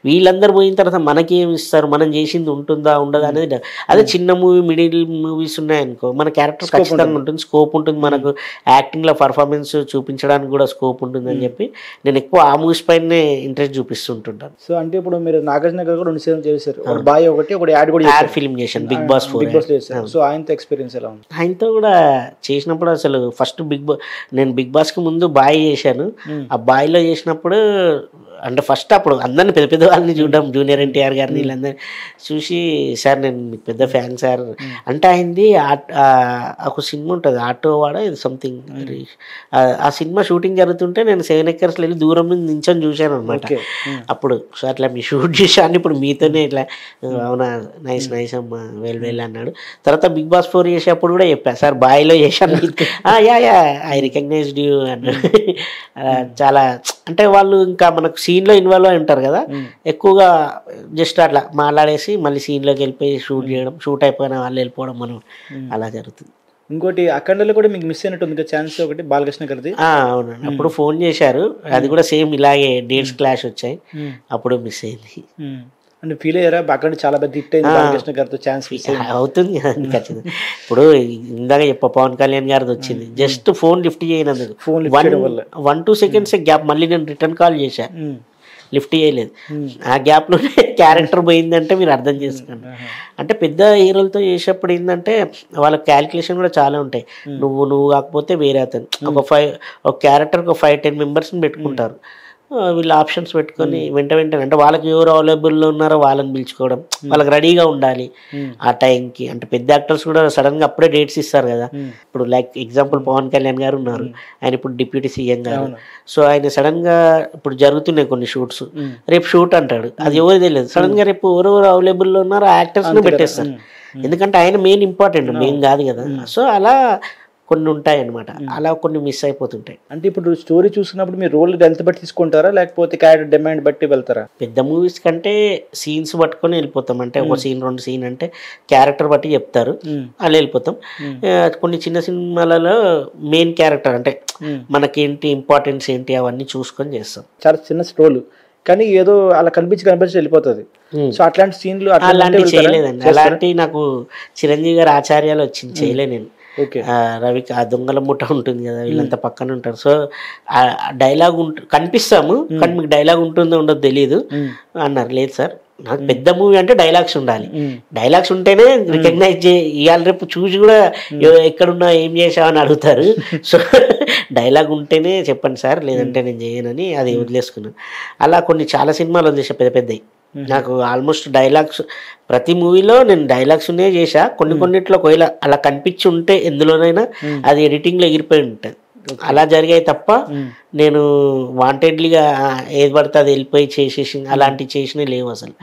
వీళ్ళందరూ పోయిన తర్వాత మనకేం ఇస్తారు, మనం చేసింది ఉంటుందా ఉండదా అనేది. అదే చిన్న మూవీ మిడిల్ మూవీస్ ఉన్నాయనుకో మన క్యారెక్టర్ ఖచ్చితంగా ఉంటుంది, స్కోప్ ఉంటుంది, మనకు యాక్టింగ్లో పర్ఫార్మెన్స్ చూపించడానికి కూడా స్కోప్ ఉంటుంది అని చెప్పి నేను ఎక్కువ ఆ మూవీస్ పైనే ఇంట్రెస్ట్ చూపిస్తుంటుంటాను. సో అంటే ఇప్పుడు మీరు నాగార్జున గారు కూడా 2 సినిమాలు చేశారు, ఒక బాయ్ ఒకటి యాడ్ కూడా యాడ్ ఫిల్మ్ చేశాను, బిగ్ బాస్ 4. సో ఆయనతో ఎక్స్పీరియన్స్ ఎలా ఉంది? ఆయనతో కూడా చేసినప్పుడు అసలు ఫస్ట్ నేను బిగ్ బాస్కి ముందు బాయ్ చేశాను. ఆ బాయ్లో చేసినప్పుడు అంటే ఫస్ట్ అప్పుడు అందరిని పెద్ద పెద్ద వాళ్ళని చూడడం, జూనియర్ ఎన్టీఆర్ గారిని వీళ్ళందరినీ చూసి సార్ నేను మీకు పెద్ద ఫ్యాన్ సార్ అంటే అయింది. ఒక సినిమా ఉంటుంది ఆటో వాడ ఇది సంథింగ్, ఆ సినిమా షూటింగ్ జరుగుతుంటే నేను 7 acres వెళ్ళి దూరం నుంచి నించొని చూశాను అనమాట. అప్పుడు సో అట్లా మీ షూట్ చేశాను, ఇప్పుడు మీతోనే ఇట్లా అవునా నైస్ నైస్ అమ్మా వెల్ అన్నాడు. తర్వాత బిగ్ బాస్ 4 చేసేటప్పుడు కూడా చెప్పా సార్ బాయ్లో చేశాను, యా ఐ రికగ్నైజ్డ్ యూ అన్నాడు. చాలా అంటే వాళ్ళు ఇంకా మనకు సీన్లో ఇన్వాల్వ్ అయి ఉంటారు కదా, ఎక్కువగా జస్ట్ అట్లా మాట్లాడేసి మళ్ళీ సీన్లోకి వెళ్ళిపోయి షూట్ చేయడం, షూట్ అయిపోయిన వాళ్ళు వెళ్ళిపోవడం, మనం అలా జరుగుతుంది. ఇంకోటి అఖండలో కూడా మీకు మిస్ అయినట్టు ఉంది ఛాన్స్ ఒకటి, బాలకృష్ణ గారిది. అవునండి, అప్పుడు ఫోన్ చేశారు, అది కూడా సేమ్ ఇలాగే డేట్స్ క్లాష్ వచ్చాయి, అప్పుడు మిస్ అయింది. అంటే ఫీల్ అయ్యారా అక్కడ చాలా పెద్ద హిట్ అయింది బాలకృష్ణ గారితో ఛాన్స్ అవుతుంది ఖచ్చితంగా. ఇప్పుడు ఇందాక పవన్ కళ్యాణ్ గారిది వచ్చింది, జస్ట్ ఫోన్ లిఫ్ట్ చేయనందుకు 1-2 seconds గ్యాప్, మళ్ళీ నేను రిటర్న్ కాల్ చేశాను, లిఫ్ట్ చేయలేదు. ఆ గ్యాప్లోనే క్యారెక్టర్ పోయిందంటే మీరు అర్థం చేసుకోండి. అంటే పెద్ద హీరోలతో చేసేటప్పుడు ఏంటంటే వాళ్ళ క్యాలిక్యులేషన్ కూడా చాలా ఉంటాయి. నువ్వు కాకపోతే వేరే అతను ఒక క్యారెక్టర్కి 5-10 మెంబర్స్ని పెట్టుకుంటారు. వీళ్ళు ఆప్షన్స్ పెట్టుకొని వెంటనే అంటే వాళ్ళకి ఎవరు అవైలబుల్లో ఉన్నారో వాళ్ళని పిలుచుకోవడం, వాళ్ళకి రెడీగా ఉండాలి ఆ టైంకి. అంటే పెద్ద యాక్టర్స్ కూడా సడన్గా అప్పుడే డేట్స్ ఇస్తారు కదా. ఇప్పుడు లైక్ ఎగ్జాంపుల్ పవన్ కళ్యాణ్ గారు ఉన్నారు, ఆయన ఇప్పుడు డిప్యూటీ సీఎం గారు. సో ఆయన సడన్గా ఇప్పుడు జరుగుతున్నాయి కొన్ని షూట్స్, రేపు షూట్ అంటాడు, అది ఎవరు తెలియదు. సడన్గా రేపు ఎవరెవరు అవైలబుల్లో ఉన్నారో ఆ యాక్టర్స్ని పెట్టేస్తారు, ఎందుకంటే ఆయన మెయిన్ ఇంపార్టెంట్, మెయిన్ కాదు కదా. సో అలా కొన్ని ఉంటాయి అన్నమాట, అలా కొన్ని మిస్ అయిపోతుంటాయి. అంటే ఇప్పుడు స్టోరీ చూసినప్పుడు మీరు రోల్ లెంత్ బట్టి తీసుకుంటారా, లేకపోతే క్యారెక్టర్ డిమాండ్ బట్టి వెళ్తారా? పెద్ద మూవీస్ కంటే సీన్స్ పట్టుకొని వెళ్ళిపోతాం. అంటే ఒక సీన్ 2 సీన్ అంటే క్యారెక్టర్ బట్టి చెప్తారు, అలా వెళ్ళిపోతాం. కొన్ని చిన్న సినిమాలలో మెయిన్ క్యారెక్టర్ అంటే మనకేంటి ఇంపార్టెన్స్ ఏంటి అవన్నీ చూసుకొని చేస్తాం. చాలా చిన్న రోల్ కానీ ఏదో అలా కనిపించి వెళ్ళిపోతుంది. సో అట్లాంటి సీన్లు అలాంటివి చేయలేదండి. అలాంటి నాకు చిరంజీవి గారు ఆచార్యాలు వచ్చింది, చేయలే నేను. రవికి ఆ దొంగల ముఠ ఉంటుంది కదా, వీళ్ళంతా పక్కన ఉంటారు. సో ఆ డైలాగ్ కనిపిస్తాము కానీ మీకు డైలాగ్ ఉంటుందో ఉండదో తెలియదు అన్నారు. లేదు సార్, నాకు పెద్ద మూవీ అంటే డైలాగ్స్ ఉండాలి, డైలాగ్స్ ఉంటేనే రికగ్నైజ్ ఇవాళ రేపు చూసి కూడా ఎక్కడున్నా ఏం చేసావు అని అడుగుతారు. సో డైలాగ్ ఉంటేనే చెప్పండి సార్, లేదంటే నేను చేయనని అది వదిలేసుకున్నాను. అలా కొన్ని చాలా సినిమాలు వదిలేసా పెద్ద పెద్దవి. నాకు ఆల్మోస్ట్ డైలాగ్స్ ప్రతి మూవీలో నేను డైలాగ్స్ ఉన్నే చేసా. కొన్నిట్లో ఒకవేళ అలా కనిపించి ఉంటే ఎందులోనైనా అది ఎడిటింగ్లో ఎగిరిపోయి ఉంటుంది, అలా జరిగాయి తప్ప నేను వాంటెడ్లీగా ఏది పడితే అది వెళ్ళిపోయి చేసేసి అలాంటివి చేసినవి లేవు అసలు.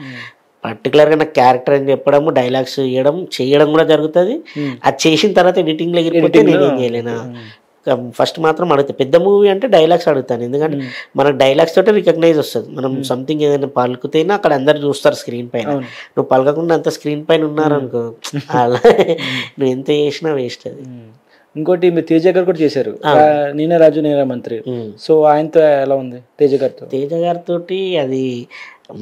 పర్టికులర్గా నాకు క్యారెక్టర్ అని చెప్పడము, డైలాగ్స్ చేయడం కూడా జరుగుతుంది. అది చేసిన తర్వాత ఎడిటింగ్లో ఎగిరిపోతే నేనేం చేయలేనా. ఫస్ట్ మాత్రం అడుగుతాను, పెద్ద మూవీ అంటే డైలాగ్స్ అడుగుతాను, ఎందుకంటే మనకు డైలాగ్స్ తోటే రికగ్నైజ్ వస్తుంది. మనం సంథింగ్ ఏదైనా పలుకుతేనే అక్కడ అందరు చూస్తారు స్క్రీన్ పైన, నువ్వు పలకకుండా అంత స్క్రీన్ పైన ఉన్నారనుకో అలా నువ్వు ఎంత చేసినా వేస్ట్ అది. ఇంకోటి మీరు తేజ గారు కూడా చేశారు, నేనే రాజు నేనే మంత్రి. సో ఆయనతో ఎలా ఉంది తేజ గారితో? తేజ గారితో అది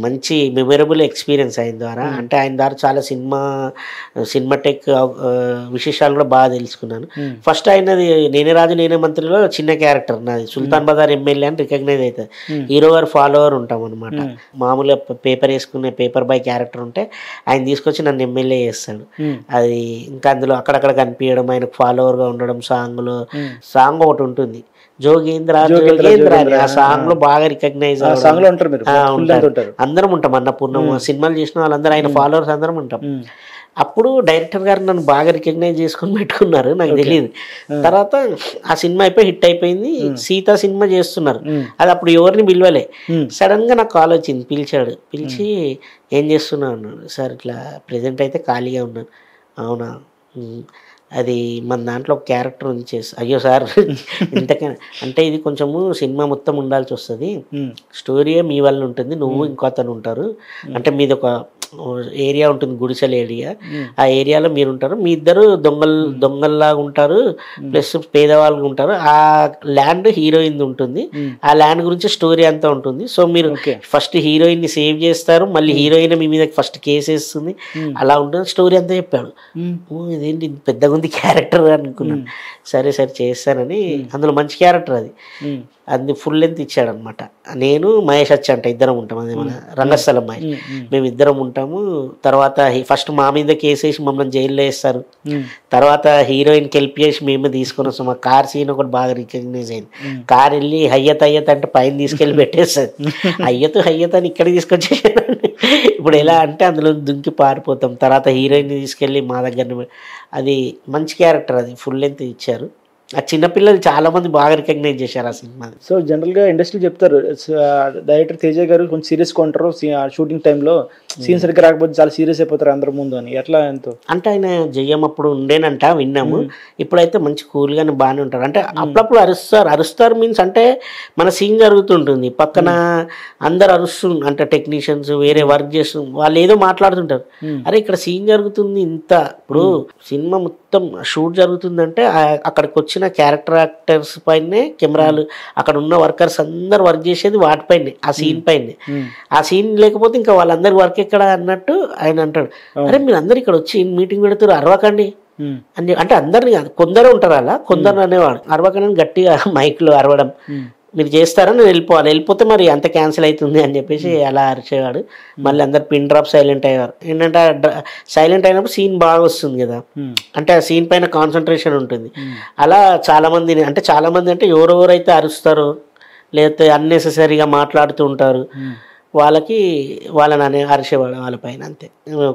మంచి మెమొరబుల్ ఎక్స్పీరియన్స్ ఆయన ద్వారా. అంటే ఆయన ద్వారా చాలా సినిమాటెక్ విశేషాలు కూడా బాగా తెలుసుకున్నాను. ఫస్ట్ ఆయనది నేనే రాజు నేనే మంత్రిలో చిన్న క్యారెక్టర్ నాది, సుల్తాన్ బజార్ ఎమ్మెల్యే అని రికగ్నైజ్ అవుతుంది. హీరో గారు ఫాలోవర్ ఉంటాం అనమాట. మామూలుగా పేపర్ వేసుకునే పేపర్ బాయ్ క్యారెక్టర్ ఉంటే ఆయన తీసుకొచ్చి నన్ను ఎమ్మెల్యే చేస్తాడు. అది ఇంకా అందులో అక్కడక్కడ కనిపించడం, ఆయనకు ఫాలోవర్గా ఉండడం. సాంగ్ ఒకటి ఉంటుంది, జోగేంద్ర ఆ సాంగ్ లో బాగా రికగ్నైజ్ అందరం ఉంటాం. అన్నపూర్ణ సినిమాలు చేసిన వాళ్ళందరూ ఆయన ఫాలోవర్స్ అందరం ఉంటాం. అప్పుడు డైరెక్టర్ గారు నన్ను బాగా రికగ్నైజ్ చేసుకొని పెట్టుకున్నారు, నాకు తెలియదు. తర్వాత ఆ సినిమా అయిపోయి హిట్ అయిపోయింది, సీతా సినిమా చేస్తున్నారు. అది అప్పుడు ఎవరిని పిలవలే, సడన్ గా నాకు కాల్ వచ్చింది, పిలిచి ఏం చేస్తున్నావు అన్నాడు. సార్ ఇట్లా ప్రెజెంట్ అయితే ఖాళీగా ఉన్నాను. అవునా, అది మన దాంట్లో ఒక క్యారెక్టర్ ఉంది చేసి. అయ్యో సార్ ఇంతకన్నా అంటే ఇది కొంచెము సినిమా మొత్తం ఉండాల్సి వస్తుంది, స్టోరీయే మీ వల్ల ఉంటుంది, నువ్వు ఇంకో అతను ఉంటారు. అంటే మీది ఒక ఏరియా ఉంటుంది, గుడిసెల ఏరియా, ఆ ఏరియాలో మీరు ఉంటారు, మీ ఇద్దరు దొంగల్లాగా ఉంటారు, ప్లస్ పేదవాళ్ళు ఉంటారు. ఆ ల్యాండ్ హీరోయిన్ ఉంటుంది, ఆ ల్యాండ్ గురించి స్టోరీ అంతా ఉంటుంది. సో మీరు ఫస్ట్ హీరోయిన్ ని సేవ్ చేస్తారు, మళ్ళీ హీరోయిన్ మీ మీద ఫస్ట్ కేసు వేస్తుంది, అలా ఉంటుంది. స్టోరీ అంతా చెప్పాడు. ఇదేంటి పెద్దగా ఉంది క్యారెక్టర్ అనుకున్నాను. సరే చేస్తానని. అందులో మంచి క్యారెక్టర్ అది ఫుల్ లెంత్ ఇచ్చాడు అనమాట. నేను మహేష్ అంటే ఇద్దరం ఉంటాం, అదే మన రంగస్థలం మహేష్, మేము ఇద్దరం ఉంటాము. తర్వాత ఫస్ట్ మా మీద కేసు వేసి మమ్మల్ని జైల్లో వేస్తారు, తర్వాత హీరోయిన్కి హెల్ప్ చేసి మేమే తీసుకొని వస్తాం. మా కార్ సీన్ ఒకటి బాగా రికగ్నైజ్ అయింది. కార్ వెళ్ళి హయ్యత్ అంటే పైన తీసుకెళ్ళి పెట్టేస్తుంది, హయ్యత్ అని ఇక్కడ తీసుకొచ్చేసాను. ఇప్పుడు ఎలా అంటే అందులో దుంకి పారిపోతాం. తర్వాత హీరోయిన్ తీసుకెళ్ళి మా దగ్గర, అది మంచి క్యారెక్టర్, అది ఫుల్ లెంత్ ఇచ్చారు. ఆ చిన్నపిల్లలు చాలా మంది బాగా రికగ్నైజ్ చేశారు ఆ సినిమా. సో జనరల్గా ఇండస్ట్రీ చెప్తారు, డైరెక్టర్ తేజ గారు కొంచెం సీరియస్గా ఉంటారు, షూటింగ్ టైంలో సీన్ సరిగ్గా రాకపోతే చాలా సీరియస్ అయిపోతారు అందరి ముందు అని. ఎట్లా ఎంతో అంటే ఆయన జయం అప్పుడు ఉండేనంట, విన్నాము. ఇప్పుడైతే మంచి కూల్గానే బాగానే ఉంటారు. అంటే అప్పుడప్పుడు అరుస్తారు మీన్స్ అంటే మన సీన్ జరుగుతుంటుంది, పక్కన అందరు అంటే టెక్నీషియన్స్ వేరే వర్క్ చేస్తు వాళ్ళు ఏదో మాట్లాడుతుంటారు, అరే ఇక్కడ సీన్ జరుగుతుంది ఇంత. ఇప్పుడు సినిమా మొత్తం షూట్ జరుగుతుందంటే అక్కడికి వచ్చిన క్యారెక్టర్ యాక్టర్స్ పైనే కెమెరాలు, అక్కడ ఉన్న వర్కర్స్ అందరు వర్క్ చేసేది వాటిపైనే, ఆ సీన్ పైనే. ఆ సీన్ లేకపోతే ఇంకా వాళ్ళందరి వర్క్ ఎక్కడ అన్నట్టు ఆయన అంటాడు, అరే మీరు అందరు ఇక్కడ వచ్చి మీటింగ్ పెడుతున్నారు, అరవకండి అని. అంటే అందరిని కొందరు ఉంటారు అలా, కొందరు అనేవాడు అరవకండి గట్టిగా మైక్లో అరవడం, మీరు చేస్తారా నేను వెళ్ళిపోతే మరి అంత క్యాన్సిల్ అవుతుంది అని చెప్పేసి అలా అరిచేవాడు. మళ్ళీ అందరు పిన్ డ్రాప్ సైలెంట్ అయ్యేవారు. ఏంటంటే సైలెంట్ అయినప్పుడు సీన్ బాగా వస్తుంది కదా, అంటే ఆ సీన్ పైన కాన్సన్ట్రేషన్ ఉంటుంది. అలా చాలామంది అంటే ఎవరెవరైతే అరుస్తారో లేకపోతే అన్నెసెసరీగా మాట్లాడుతూ ఉంటారు, వాళ్ళని అరిచేవాడు వాళ్ళ పైన, అంతే.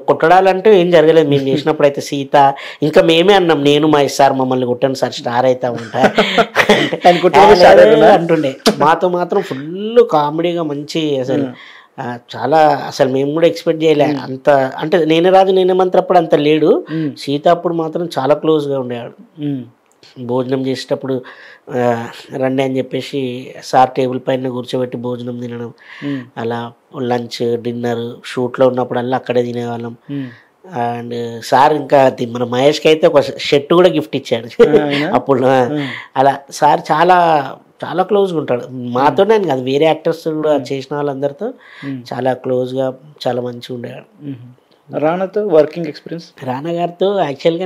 కొట్టడాలంటే ఏం జరగలేదు మేము చేసినప్పుడు అయితే. సీత ఇంకా మేమే అన్నాం, నేను మా సార్ మమ్మల్ని కొట్టండి సార్ స్టార్ అవుతా ఉంటా అంటుండే. మాతో మాత్రం ఫుల్ కామెడీగా మంచి అసలు చాలా, అసలు మేము కూడా ఎక్స్పెక్ట్ చేయలే అంత. అంటే నేనే రాజు నేనే మంత్రి అప్పుడు అంత లేడు, సీత అప్పుడు మాత్రం చాలా క్లోజ్గా ఉండేవాడు. భోజనం చేసేటప్పుడు రండి అని చెప్పేసి సార్ టేబుల్ పైన కూర్చోబెట్టి భోజనం తినడం, అలా లంచ్ డిన్నర్ షూట్లో ఉన్నప్పుడల్లా అక్కడే తినేవాళ్ళం. అండ్ సార్ ఇంకా మన మహేష్కి అయితే ఒక షర్ట్ కూడా గిఫ్ట్ ఇచ్చాడు అప్పుడు. అలా సార్ చాలా చాలా క్లోజ్గా ఉంటాడు మాతోనే కాదు, వేరే యాక్టర్స్ కూడా చేసిన వాళ్ళందరితో చాలా క్లోజ్గా చాలా మంచిగా ఉండేవాడు. రానాతో వర్కింగ్ ఎక్స్పీరియన్స్? రానా గారితో యాక్చువల్గా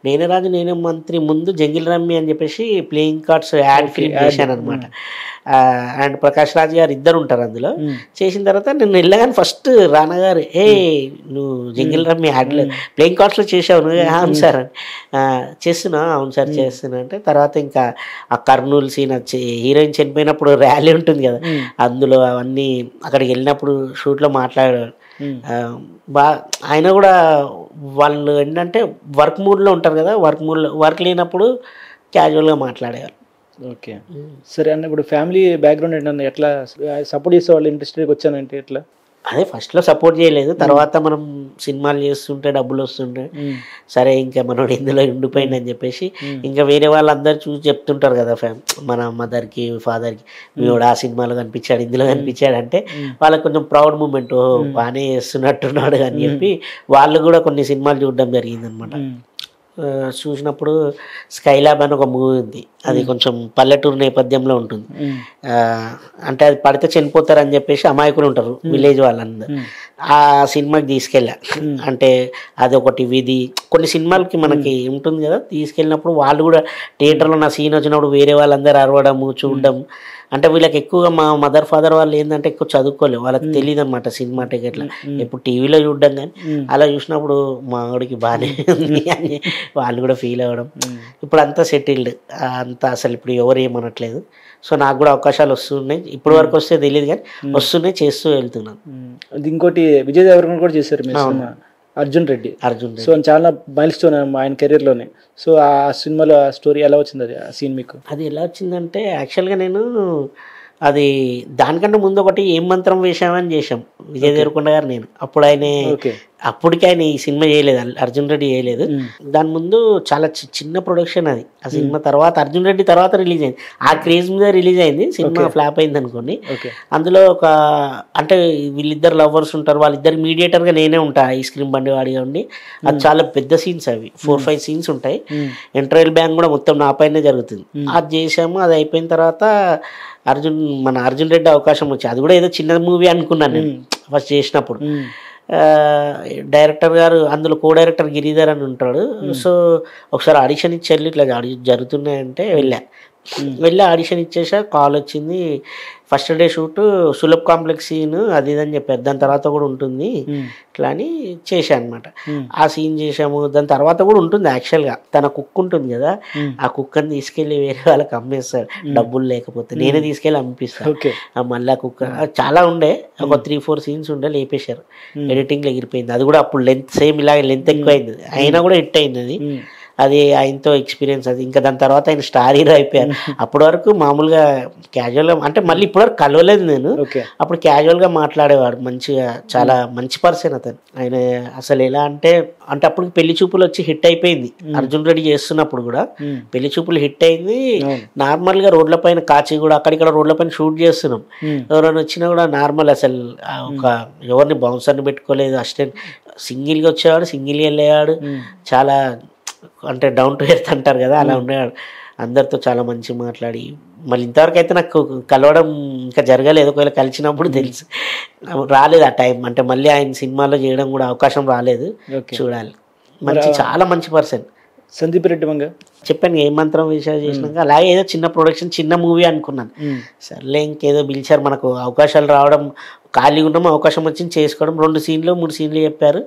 నేనే రాజు నేనే మంత్రి ముందు జంగిల్ రమ్మి అని చెప్పేసి ప్లేయింగ్ కార్డ్స్ యాడ్ ఫిల్మ్ చేశాను అనమాట. అండ్ ప్రకాష్ రాజ్ గారు ఇద్దరు ఉంటారు అందులో. చేసిన తర్వాత నేను వెళ్ళగానే ఫస్ట్ రానా గారు, నువ్వు జంగిల్ రమ్మి యాడ్లో ప్లేయింగ్ కార్డ్స్లో చేసావు నువ్వు? అవును సార్ అని. చేస్తున్నా? అవును సార్ చేస్తున్నా అంటే. తర్వాత ఇంకా ఆ కర్నూలు సీన్ వచ్చి హీరోయిన్ చనిపోయినప్పుడు ర్యాలీ ఉంటుంది కదా, అందులో అవన్నీ అక్కడికి వెళ్ళినప్పుడు షూట్లో మాట్లాడాడు. ఆయన కూడా వాళ్ళు ఏంటంటే వర్క్ మూడ్లో ఉంటారు కదా, వర్క్ లేనప్పుడు క్యాజువల్గా మాట్లాడేవారు. ఓకే సరే అన్న, ఇప్పుడు ఫ్యామిలీ బ్యాక్గ్రౌండ్ ఏంటన్నా, ఎట్లా సపోర్ట్ చేసేవాళ్ళు? ఇండస్ట్రీకి వచ్చానంటే ఎట్లా? అదే ఫస్ట్లో సపోర్ట్ చేయలేదు, తర్వాత మనం సినిమాలు చేస్తుంటే డబ్బులు వస్తుంటే సరే ఇంకా మనోడు ఇందులో ఉండిపోయింది అని చెప్పేసి ఇంకా వేరే వాళ్ళందరూ చూసి చెప్తుంటారు కదా మన మదర్కి ఫాదర్కి, మీవాడు ఆ సినిమాలో కనిపించాడు ఇందులో కనిపించాడు అంటే వాళ్ళకి కొంచెం ప్రౌడ్ మూమెంట్, బాగానే చేస్తున్నట్టున్నాడు అని చెప్పి వాళ్ళు కూడా కొన్ని సినిమాలు చూడడం జరిగింది అనమాట. చూసినప్పుడు స్కైలాబ్ అని ఒక మూవీ ఉంది, అది కొంచెం పల్లెటూరు నేపథ్యంలో ఉంటుంది. అంటే అది పడితే చనిపోతారని చెప్పేసి అమాయకులు ఉంటారు విలేజ్ వాళ్ళందరూ. ఆ సినిమాకి తీసుకెళ్ళా. అంటే అదొకటి విధి, కొన్ని సినిమాలకి మనకి ఉంటుంది కదా, తీసుకెళ్ళినప్పుడు వాళ్ళు కూడా థియేటర్లో నా సీన్ వచ్చినప్పుడు వేరే వాళ్ళందరూ అరవడము చూడడం. అంటే వీళ్ళకి ఎక్కువగా మా మదర్ ఫాదర్ వాళ్ళు ఏంటంటే ఎక్కువ చదువుకోలేవు, వాళ్ళకి తెలియదు అనమాట సినిమా టికెట్లా, ఎప్పుడు టీవీలో చూడడం కానీ. అలా చూసినప్పుడు మా ఆవిడకి బాగానే ఉంది అని వాళ్ళు కూడా ఫీల్ అవ్వడం. ఇప్పుడు అంతా సెటిల్డ్, అంతా అసలు ఇప్పుడు ఎవరు ఏమనట్లేదు. సో నాకు కూడా అవకాశాలు వస్తున్నాయి, ఇప్పటి వరకు వస్తే తెలియదు కానీ వస్తున్నాయి, చేస్తూ వెళ్తున్నాను. ఇంకోటి విజయ్ దేవరకొండ కూడా చేశారు మీ సినిమా అర్జున్ రెడ్డి. సో చాలా మైల్ స్టోన్ ఆయన కెరీర్లోనే. సో ఆ సినిమాలో ఆ స్టోరీ ఎలా వచ్చింది, అది ఆ సీన్ మీకు? అది ఎలా వచ్చిందంటే యాక్చువల్గా నేను అది దానికంటే ముందు ఒకటి ఏం మంత్రం వేశామని చేశాం విజయ్ దేవరకొండ గారు నేను. అప్పుడు అప్పటికి ఆయన ఈ సినిమా చేయలేదు, అర్జున్ రెడ్డి చేయలేదు. దాని ముందు చాలా చిన్న ప్రొడక్షన్ అది. ఆ సినిమా తర్వాత అర్జున్ రెడ్డి తర్వాత రిలీజ్ అయింది, ఆ క్రేజ్ మీద రిలీజ్ అయింది. సినిమా ఫ్లాప్ అయింది అనుకోండి. అందులో ఒక అంటే వీళ్ళిద్దరు లవర్స్ ఉంటారు, వాళ్ళిద్దరు మీడియేటర్గా నేనే ఉంటా, ఐస్ క్రీమ్ బండి వాడిగా ఉండి. అది చాలా పెద్ద సీన్స్, అవి 4-5 సీన్స్ ఉంటాయి. ఇంటర్వెల్ బ్యాంక్ కూడా మొత్తం నా పైనే జరుగుతుంది. అది చేసాము. అది అయిపోయిన తర్వాత మన అర్జున్ రెడ్డి అవకాశం వచ్చి, అది కూడా ఏదో చిన్న మూవీ అనుకున్నాను నేను ఫస్ట్ చేసినప్పుడు. డైరెక్టర్ గారు అందులో కో డైరెక్టర్ గిరిధర్ అని ఉంటాడు. సో ఒకసారి ఆడిషన్ ఇచ్చి వెళ్ళి ఇట్లా జరుగుతున్నాయంటే వెళ్ళి ఆడిషన్ ఇచ్చేసా. కాల్ వచ్చింది, first day shoot Sulabh complex scene అది ఇది అని చెప్పారు, దాని తర్వాత కూడా ఉంటుంది ఇట్లా అని చేశా అనమాట. ఆ సీన్ చేసాము. దాని తర్వాత కూడా ఉంటుంది యాక్చువల్గా, తన కుక్ ఉంటుంది కదా, ఆ కుక్కని తీసుకెళ్ళి వేరే వాళ్ళకి అమ్మేస్తాడు డబ్బులు లేకపోతే, నేనే తీసుకెళ్ళి అమ్మిపిస్తాను. మళ్ళీ ఆ కుక్క చాలా ఉండే, ఒక 3-4 సీన్స్ ఉండే, లేపేశారు. ఎడిటింగ్లో ఎగిరిపోయింది. అది కూడా అప్పుడు లెంత్ సేమ్ ఇలాగే లెంత్ ఎక్కువైంది, అయినా కూడా హిట్ అయింది అది. అది ఆయనతో ఎక్స్పీరియన్స్ అది. ఇంకా దాని తర్వాత ఆయన స్టార్ హీరో అయిపోయారు. అప్పటి వరకు మామూలుగా క్యాజువల్గా, అంటే మళ్ళీ ఇప్పటివరకు కలవలేదు నేను, అప్పుడు క్యాజువల్గా మాట్లాడేవాడు. మంచిగా చాలా మంచి పర్సన్ అతను. ఆయన అసలు ఎలా అంటే అప్పుడు పెళ్లి చూపులు వచ్చి హిట్ అయిపోయింది. అర్జున్ రెడ్డి చేస్తున్నప్పుడు కూడా పెళ్లి చూపులు హిట్ అయింది. నార్మల్గా రోడ్ల పైన కాచిగూడ అక్కడిక్కడ రోడ్ల పైన షూట్ చేస్తున్నాం. ఎవరైనా వచ్చినా కూడా నార్మల్, అసలు ఒక ఎవరిని బౌన్సర్ని పెట్టుకోలేదు, అసిస్టెంట్ సింగిల్గా వచ్చేవాడు, సింగిల్గా వెళ్ళేవాడు. చాలా అంటే డౌన్ టు ఎర్త్ అంటారు కదా, అలా ఉండేవాడు. అందరితో చాలా మంచి మాట్లాడి, మళ్ళీ ఇంతవరకు అయితే నాకు కలవడం ఇంకా జరగలేదు. ఒకవేళ కలిసినప్పుడు తెలుసు, రాలేదు ఆ టైం. అంటే మళ్ళీ ఆయన సినిమాలో చేయడం కూడా అవకాశం రాలేదు, చూడాలి. చాలా మంచి పర్సన్ సందీప్ రెడ్డి మంగ. చెప్పాను ఏ మంత్రం విషయాలు చేసినాక అలాగే ఏదో చిన్న ప్రొడక్షన్ చిన్న మూవీ అనుకున్నాను. సర్లే ఇంకేదో పిలిచారు, మనకు అవకాశాలు రావడం, ఖాళీగా ఉన్నాము, అవకాశం వచ్చింది చేసుకోవడం. 2 సీన్లు 3 సీన్లు చెప్పారు,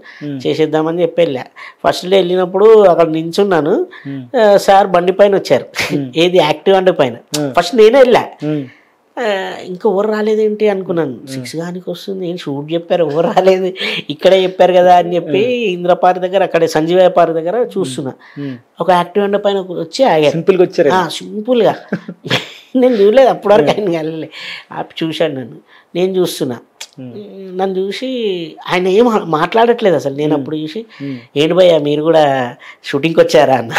చేసేద్దామని చెప్పి వెళ్ళా. ఫస్ట్ డే వెళ్ళినప్పుడు అక్కడ నించున్నాను, సార్ బండి పైన వచ్చారు, ఏది యాక్టివ్ అండ్ పైన. ఫస్ట్ నేనే వెళ్ళా, ఇంకా ఎవరు రాలేదేంటి అనుకున్నాను. 6 గానికి వస్తుంది, ఏం షూట్ చెప్పారు, ఎవరు రాలేదు, ఇక్కడే చెప్పారు కదా అని చెప్పి ఇంద్ర పార్క్ దగ్గర అక్కడే సంజీవయ్య పార్క్ దగ్గర చూస్తున్నా. ఒక యాక్టివ్ అండ్ పైన వచ్చి ఆగారు. సింపుల్గా వచ్చారు. సింపుల్గా నేను చూడలేదు అప్పటివరకు, ఆయన వెళ్ళలే ఆపి చూశాను నన్ను. నేను చూస్తున్నా, నన్ను చూసి ఆయన ఏం మాట్లాడట్లేదు అసలు. నేను అప్పుడు చూసి ఏంటి భయ్యా మీరు కూడా షూటింగ్కి వచ్చారా అన్న.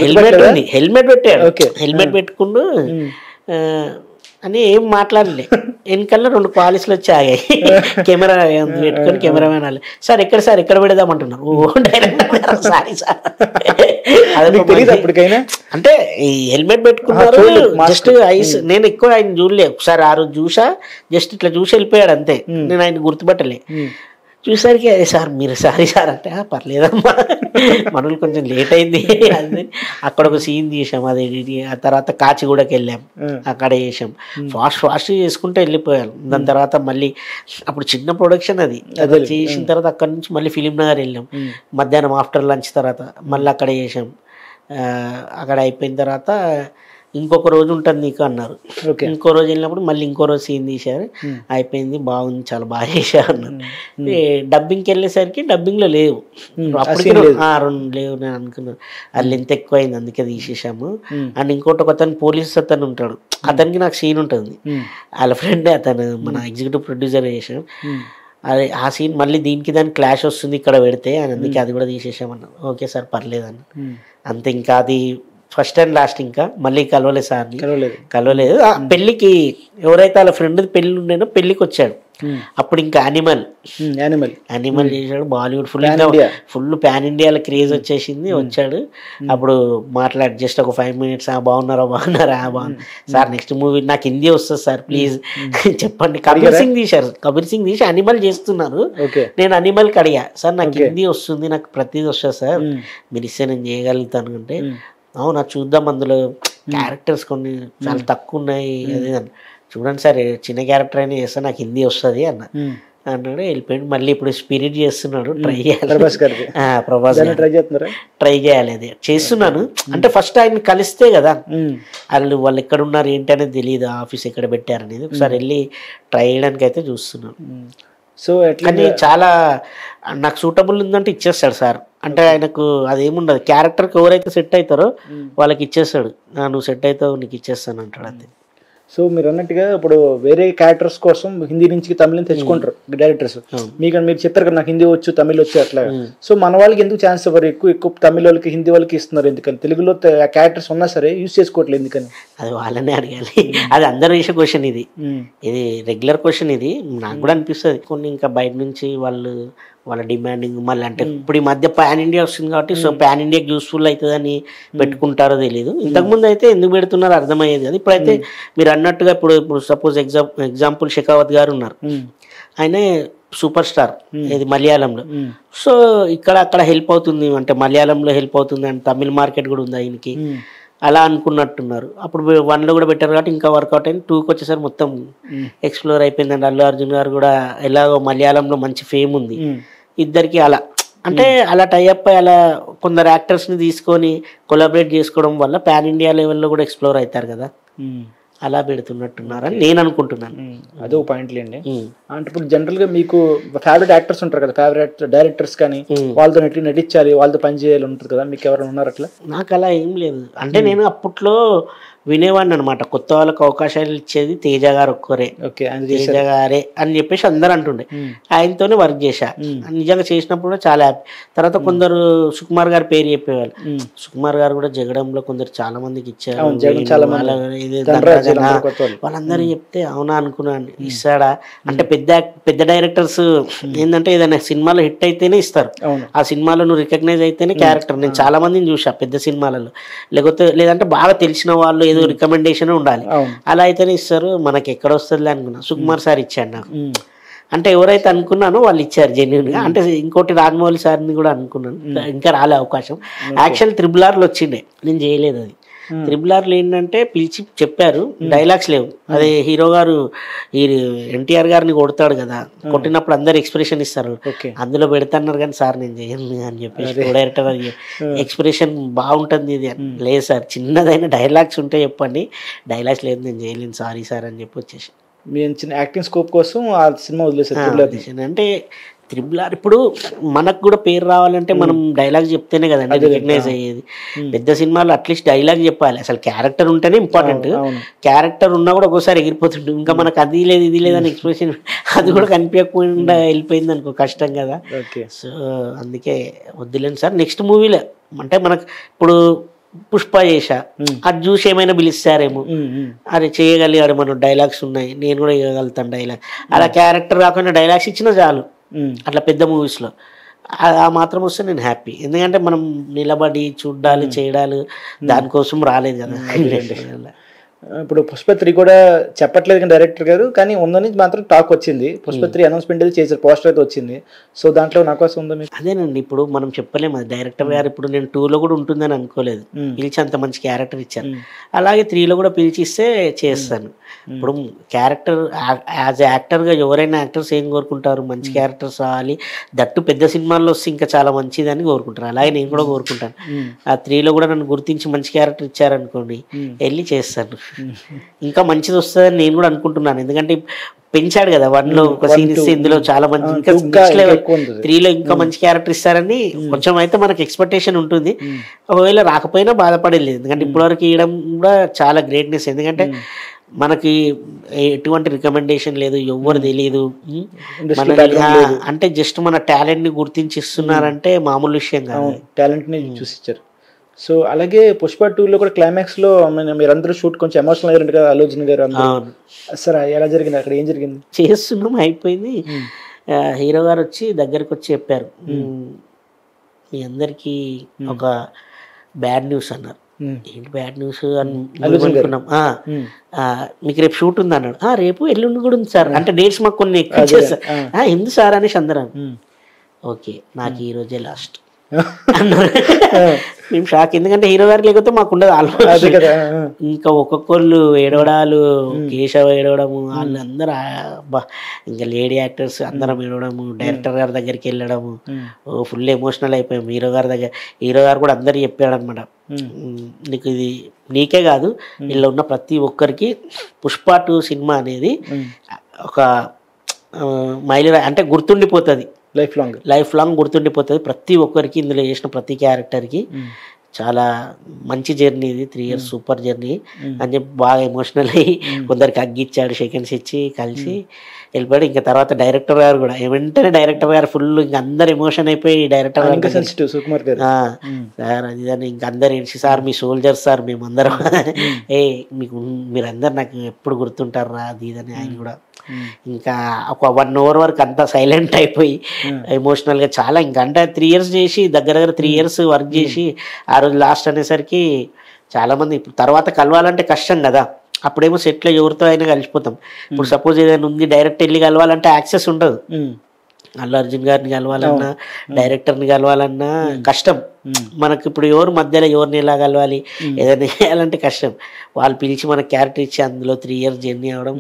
హెల్మెట్ ఉంది, హెల్మెట్ పెట్టాడు, హెల్మెట్ పెట్టుకుంటూ అని ఏం మాట్లాడలే. వెనకల్లా 2 పాలిసులు వచ్చి ఆగాయి. కెమెరా పెట్టుకొని కెమెరామెన్ వాళ్ళు సార్ ఎక్కడ పెడదామంటున్నారు. ఓ డైరెక్ట్ సారీ సార్ అప్పటికైనా అంటే ఈ హెల్మెట్ పెట్టుకున్నారు జస్ట్ ఐస్. నేను ఎక్కువ ఆయన చూడలే, ఒకసారి ఆ రోజు చూసా, జస్ట్ ఇట్లా చూసి వెళ్ళిపోయాడు అంతే. నేను ఆయన గుర్తుపట్టలే. చూసరికి అదే సార్ మీరు సారీ సార్ అంటే పర్లేదమ్మా మనలు కొంచెం లేట్ అయింది అది. అక్కడ ఒక సీన్ తీసాం, అది ఆ తర్వాత కాచిగూడకి వెళ్ళాం, అక్కడ చేసాం. ఫాస్ట్ చేసుకుంటూ వెళ్ళిపోయాం. దాని తర్వాత మళ్ళీ అప్పుడు చిన్న ప్రొడక్షన్ అది చేసిన తర్వాత అక్కడ నుంచి మళ్ళీ ఫిలిం నగర్ వెళ్ళాం. మధ్యాహ్నం ఆఫ్టర్ లంచ్ తర్వాత మళ్ళీ అక్కడ చేసాం. అక్కడ అయిపోయిన తర్వాత ఇంకొక రోజు ఉంటుంది నీకు అన్నారు. ఇంకో రోజు వెళ్ళినప్పుడు మళ్ళీ ఇంకో రోజు సీన్ తీశారు, అయిపోయింది, బాగుంది, చాలా బాగా చేశారు అన్నారు. డబ్బింగ్కి వెళ్ళేసరికి డబ్బింగ్లో లేవు, అప్పటికి 2 లేవు. నేను అనుకున్నాను అది ఎంత ఎక్కువ అయింది అందుకే తీసేసాము. అండ్ ఇంకోటి ఒక అతను పోలీస్ అతను ఉంటాడు, అతనికి నాకు సీన్ ఉంటుంది, వాళ్ళ ఫ్రెండే అతను మన ఎగ్జిక్యూటివ్ ప్రొడ్యూసర్ చేసాం. అదే ఆ సీన్ మళ్ళీ దానికి క్లాష్ వస్తుంది ఇక్కడ పెడితే అని, అందుకే అది కూడా తీసేసామన్నారు. ఓకే సార్ పర్లేదు అన్న అంతే. ఇంకా అది ఫస్ట్ అండ్ లాస్ట్, ఇంకా మళ్ళీ కలవలేదు సార్, కలవలేదు. పెళ్ళికి ఎవరైతే వాళ్ళ ఫ్రెండ్ పెళ్ళి ఉండేనో పెళ్ళికి వచ్చాడు. అప్పుడు ఇంకా యానిమల్ చేశాడు, బాలీవుడ్ ఫుల్ పాన్ ఇండియాలో క్రేజ్ వచ్చేసింది. వచ్చాడు అప్పుడు మాట్లాడి జస్ట్ ఒక 5 minutes బాగున్నారా బాగుంది సార్, నెక్స్ట్ మూవీ నాకు హిందీ వస్తుంది సార్ ప్లీజ్ చెప్పండి. కబీర్ సింగ్ తీసి అనిమల్ చేస్తున్నారు. నేను అనిమల్కి అడిగా సార్ నాకు హిందీ వస్తుంది, నాకు ప్రతిదీ వస్తుంది సార్, మీరు ఇస్తే నేను చేయగలుగుతాను అంటే అవునా చూద్దాం, అందులో క్యారెక్టర్స్ కొన్ని చాలా తక్కువ ఉన్నాయి అది చూడండి సార్, చిన్న క్యారెక్టర్ అయినా చేస్తే నాకు హిందీ వస్తుంది అన్నాడు. వెళ్ళిపోయాడు. మళ్ళీ ఇప్పుడు స్పిరిట్ చేస్తున్నాడు, ట్రై చేయాలి. ప్రభాస్ ట్రై చేయాలి, అది చేస్తున్నాను. అంటే ఫస్ట్ ఆయన కలిస్తే కదా వాళ్ళు ఎక్కడ ఉన్నారు ఏంటి అనేది తెలియదు, ఆఫీస్ ఎక్కడ పెట్టారనేది. ఒకసారి వెళ్ళి ట్రై చేయడానికి అయితే చూస్తున్నాను. సో కానీ చాలా నాకు సూటబుల్ ఉందంటే ఇచ్చేస్తాడు సార్. అంటే ఆయనకు అదేముండదు, క్యారెక్టర్కి ఎవరైతే సెట్ అవుతారో వాళ్ళకి ఇచ్చేస్తాడు, నువ్వు సెట్ అవుతావు నీకు ఇచ్చేస్తాను అంటాడు అంతే. సో మీరు అన్నట్టుగా ఇప్పుడు వేరే క్యారెక్టర్స్ కోసం హిందీ నుంచి తమిళని తెచ్చుకుంటారు డైరెక్టర్స్. మీరు చెప్పారు కదా నాకు హిందీ వచ్చు తమిళ్ వచ్చు అట్లా. సో మన వాళ్ళకి ఎందుకు ఛాన్స్ ఇవ్వరు? ఎక్కువ తమిళ వాళ్ళకి హిందీ వాళ్ళకి ఇస్తున్నారు ఎందుకని? తెలుగులో క్యారెక్టర్స్ ఉన్నా సరే యూజ్ చేసుకోవట్లేదు ఎందుకని? అది వాళ్ళనే అడగాలి, అది అందరూ వేసే క్వశ్చన్. ఇది రెగ్యులర్ క్వశ్చన్, ఇది నాకు కూడా అనిపిస్తుంది. కొన్ని ఇంకా బయట నుంచి వాళ్ళ డిమాండింగ్ మళ్ళీ అంటే ఇప్పుడు ఈ మధ్య పాన్ ఇండియా వస్తుంది కాబట్టి సో పాన్ ఇండియాకి యూస్ఫుల్ అవుతుందని పెట్టుకుంటారో తెలియదు. ఇంతకుముందు అయితే ఎందుకు పెడుతున్నారో అర్థమయ్యేది కదా. ఇప్పుడైతే మీరు అన్నట్టుగా ఇప్పుడు సపోజ్ ఎగ్జాంపుల్ షెకావత్ గారు ఉన్నారు, ఆయనే సూపర్ స్టార్ ఇది మలయాళంలో. సో అక్కడ హెల్ప్ అవుతుంది, అంటే మలయాళంలో హెల్ప్ అవుతుంది, అండ్ తమిళ మార్కెట్ కూడా ఉంది ఆయనకి, అలా అనుకున్నట్టున్నారు. అప్పుడు 1లో కూడా పెట్టారు కాబట్టి ఇంకా వర్కౌట్ అయింది. 2కి వచ్చేసరికి మొత్తం ఎక్స్ప్లోర్ అయిపోయిందండి. అల్లు అర్జున్ గారు కూడా ఎలాగో మలయాళంలో మంచి ఫేమ్ ఉంది ఇద్దరికి. అలా అంటే అలా టైఅప్ అలా కొందరు యాక్టర్స్ని తీసుకొని కొలాబరేట్ చేసుకోవడం వల్ల పాన్ ఇండియా లెవెల్లో కూడా ఎక్స్ప్లోర్ అవుతారు కదా, అలా పెడుతున్నట్టున్నారని నేను అనుకుంటున్నాను. అదో పాయింట్లేండి. అంటే ఇప్పుడు జనరల్ గా మీకు ఫేవరెట్ యాక్టర్స్ ఉంటారు కదా, ఫేవరెట్ డైరెక్టర్స్ కానీ వాళ్ళతో నటించాలి, వాళ్ళతో పని చేయాలి ఉంటుంది కదా, మీకు ఎవరైనా ఉన్నారు అట్లా? నాకు అలా ఏం లేదు. అంటే నేను అప్పట్లో వినేవాడిని అనమాట, కొత్త వాళ్ళకి అవకాశాలు ఇచ్చేది తేజ గారు ఒక్కరే, తేజ గారే అని చెప్పేసి అందరు అంటుండే. ఆయనతోనే వర్క్ చేశా, నిజంగా చేసినప్పుడు కూడా చాలా హ్యాపీ. తర్వాత కొందరు సుకుమార్ గారి పేరు చెప్పేవాళ్ళు, సుకుమార్ గారు కూడా జగడంలో కొందరు చాలా మందికి ఇచ్చారు, వాళ్ళందరూ చెప్తే అవునా అనుకున్నాను ఇస్తాడా అంటే. పెద్ద డైరెక్టర్స్ ఏంటంటే ఏదైనా సినిమాలో హిట్ అయితేనే ఇస్తారు, ఆ సినిమాలో నువ్వు రికగ్నైజ్ అయితేనే క్యారెక్టర్. నేను చాలా మందిని చూసా పెద్ద సినిమాలలో, లేదంటే బాగా తెలిసిన వాళ్ళు ఏదో రికమెండేషన్ ఉండాలి, అలా అయితేనే ఇస్తారు. మనకి ఎక్కడ వస్తుంది అనుకున్నా, సుకుమార్ సార్ ఇచ్చాడు నాకు. అంటే ఎవరైతే అనుకున్నానో వాళ్ళు ఇచ్చారు జెన్యున్ గా. అంటే ఇంకోటి రాజమౌళి సార్ని కూడా అనుకున్నాను, ఇంకా రాలే అవకాశం. యాక్చువల్ 3RR వచ్చిండే, నేను చేయలేదు అది. త్రిబుల్ ఏంటంటే పిలిచి చెప్పారు, డైలాగ్స్ లేవు. అదే హీరో గారు ఈ ఎన్టీఆర్ గారిని కొడతాడు కదా, కొట్టినప్పుడు అందరు ఎక్స్ప్రెషన్ ఇస్తారు, అందులో పెడతాన్నారు కానీ సార్ నేను చేయను అని చెప్పేసి డైరెక్టర్ గారు ఎక్స్ప్రెషన్ బాగుంటుంది ఇది అని. లేదు సార్ చిన్నదైన డైలాగ్స్ ఉంటే చెప్పండి, డైలాగ్స్ లేదు నేను చేయలేను సారీ సార్ అని చెప్పి వచ్చేసి మీ చిన్న యాక్టింగ్ స్కోప్ కోసం ఆ సినిమా వదిలేసారు. అంటే త్రిబుల్ ఇప్పుడు మనకు కూడా పేరు రావాలంటే మనం డైలాగ్ చెప్తేనే కదండి రికగ్నైజ్ అయ్యేది. పెద్ద సినిమాలో అట్లీస్ట్ డైలాగ్ చెప్పాలి, అసలు క్యారెక్టర్ ఉంటేనే ఇంపార్టెంట్. క్యారెక్టర్ ఉన్నా కూడా ఒకసారి ఎగిరిపోతుంటుంది, ఇంకా మనకు అది లేదు ఇది లేదని ఎక్స్ప్రెషన్ అది కూడా కనిపించకుండా వెళ్ళిపోయింది అనుకో కష్టం కదా. సో అందుకే వద్దులేండి సార్. నెక్స్ట్ మూవీలో అంటే మనకు ఇప్పుడు పుష్ప చేశా, అది చూసి ఏమైనా పిలుస్తారేమో, అరే చేయగలిగాడు మనం డైలాగ్స్ ఉన్నాయి నేను కూడా ఇవ్వగలుగుతాను డైలాగ్. అలా క్యారెక్టర్ కాకుండా డైలాగ్స్ ఇచ్చినా చాలు అట్లా పెద్ద మూవీస్లో. ఆ మాత్రం వస్తే నేను హ్యాపీ, ఎందుకంటే మనం నిలబడి చూడాలి చేయడాలు దానికోసం రాలేదు కదా. ఇప్పుడు పుష్ప 3 కూడా చెప్పట్లేదు కానీ డైరెక్టర్ గారు, కానీ ఉందని మాత్రం టాక్ వచ్చింది. పుష్ప 3 అనౌన్స్మెంట్ అయితే చేశారు, పోస్టర్ అయితే వచ్చింది. సో దాంట్లో నాకు కోసం ఉందా మీకు? అదేనండి, ఇప్పుడు మనం చెప్పలేము అది డైరెక్టర్ గారు. ఇప్పుడు నేను 2లో కూడా ఉంటుందని అనుకోలేదు, పిలిచి అంత మంచి క్యారెక్టర్ ఇచ్చాను. అలాగే 3లో కూడా పిలిచి ఇస్తే చేస్తాను. ఇప్పుడు క్యారెక్టర్ యాజ్ యాక్టర్గా ఎవరైనా యాక్టర్స్ ఏం కోరుకుంటారు, మంచి క్యారెక్టర్స్ రావాలి, దట్టు పెద్ద సినిమాల్లో వస్తే ఇంకా చాలా మంచిదని కోరుకుంటారు. అలాగే నేను కూడా కోరుకుంటాను. ఆ 3లో కూడా నన్ను గుర్తించి మంచి క్యారెక్టర్ ఇచ్చారనుకోండి వెళ్ళి చేస్తాను, ఇంకా మంచిది వస్తుందని నేను కూడా అనుకుంటున్నాను. ఎందుకంటే పెంచాడు కదా 1లో ఒక సీన్ ఇస్తే ఇందులో చాలా మంచి, ఇంకా 3లో ఇంకా మంచి క్యారెక్టర్ ఇస్తారని కొంచెం అయితే మనకి ఎక్స్పెక్టేషన్ ఉంటుంది. ఒకవేళ రాకపోయినా బాధపడేది, ఎందుకంటే ఇప్పటివరకు ఇవ్వడం కూడా చాలా గ్రేట్నెస్. ఎందుకంటే మనకి ఎటువంటి రికమెండేషన్ లేదు, ఎవ్వరు తెలియదు, అంటే జస్ట్ మన టాలెంట్ ని గుర్తించి ఇస్తున్నారంటే మామూలు విషయం కాదు, టాలెంట్ ని చూసిచ్చారు. సో అలాగే పుష్ప 2లో కూడా క్లైమాక్స్ లో మీరందరూ షూట్ కొంచెం ఎమోషనల్ అయ్యారు కదా, అల్లు అర్జున్ గారు. సార్ ఎలా జరిగింది అక్కడ, ఏం జరిగింది? చేస్తున్నాం అయిపోయింది, హీరో గారు వచ్చి దగ్గరకు వచ్చి చెప్పారు, మీ అందరికీ ఒక బ్యాడ్ న్యూస్ అన్నారు. ఏంటి బ్యాడ్ న్యూస్ అని అనుకున్నాం. మీకు రేపు షూట్ ఉంది అన్నాడు. రేపు ఎల్లుండి కూడా ఉంది సార్, అంటే డేట్స్ మాకు కొన్ని ఎక్కువ చేస్తారు. ఎందుకు సార్ అనేసి అందరం ఓకే నాకు ఈ రోజే లాస్ట్ అన్నారు. మేము షాక్, ఎందుకంటే హీరో గారు లేకపోతే మాకు ఉండదు ఆల్మోస్ట్. ఇంకా ఒక్కొక్కళ్ళు ఏడవడాలు, కేశవ ఏడవడము, వాళ్ళందరూ ఇంకా లేడీ యాక్టర్స్ అందరం ఏడవడము, డైరెక్టర్ గారి దగ్గరికి వెళ్ళడము, ఫుల్ ఎమోషనల్ అయిపోయాము. హీరో గారి దగ్గర హీరో గారు కూడా అందరు చెప్పాడు అనమాట, నీకు ఇది నీకే కాదు ఇలా ఉన్న ప్రతి ఒక్కరికి పుష్ప 2 సినిమా అనేది ఒక మైలురాయి, అంటే గుర్తుండిపోతుంది, లైఫ్ లాంగ్ గుర్తుండిపోతుంది ప్రతి ఒక్కరికి, ఇందులో చేసిన ప్రతి క్యారెక్టర్కి. చాలా మంచి జర్నీ ఇది, 3 years సూపర్ జర్నీ అని చెప్పి బాగా ఎమోషనల్ అయ్యి కొందరికి అగ్గిచ్చాడు, సెకండ్స్ ఇచ్చి కలిసి వెళ్ళిపోయాడు. ఇంకా తర్వాత డైరెక్టర్ గారు కూడా వెంటనే డైరెక్టర్ గారు ఫుల్ ఇంకా అందరు ఎమోషన్ అయిపోయి డైరెక్టర్ గారు సార్ అది అని ఇంకా అందరు ఏడ్చి, సార్ మీ సోల్జర్స్ సార్ మేమందరం మీరందరు నాకు ఎప్పుడు గుర్తుంటారు రా అది ఇదని. ఆయన కూడా ఇంకా ఒక 1 hour వరకు అంతా సైలెంట్ అయిపోయి ఎమోషనల్గా చాలా, ఇంకా అంటే 3 years చేసి దగ్గర 3 years వర్క్ చేసి ఆ రోజు లాస్ట్ అనేసరికి చాలామంది ఇప్పుడు తర్వాత కలవాలంటే కష్టం కదా, అప్పుడేమో సెట్లో ఎవరితో అయినా కలిసిపోతాం. ఇప్పుడు సపోజ్ ఏదైనా ఉంది డైరెక్ట్ వెళ్ళి కలవాలంటే యాక్సెస్ ఉండదు, అల్లు అర్జున్ గారిని కలవాలన్నా డైరెక్టర్ని కలవాలన్నా కష్టం. మనకి ఇప్పుడు ఎవరు మధ్యలో ఎవరిని ఎలా కలవాలి, ఏదైనా చేయాలంటే కష్టం. వాళ్ళు పిలిచి మనకు క్యారెక్టర్ ఇచ్చి అందులో 3 years జర్నీ అవ్వడం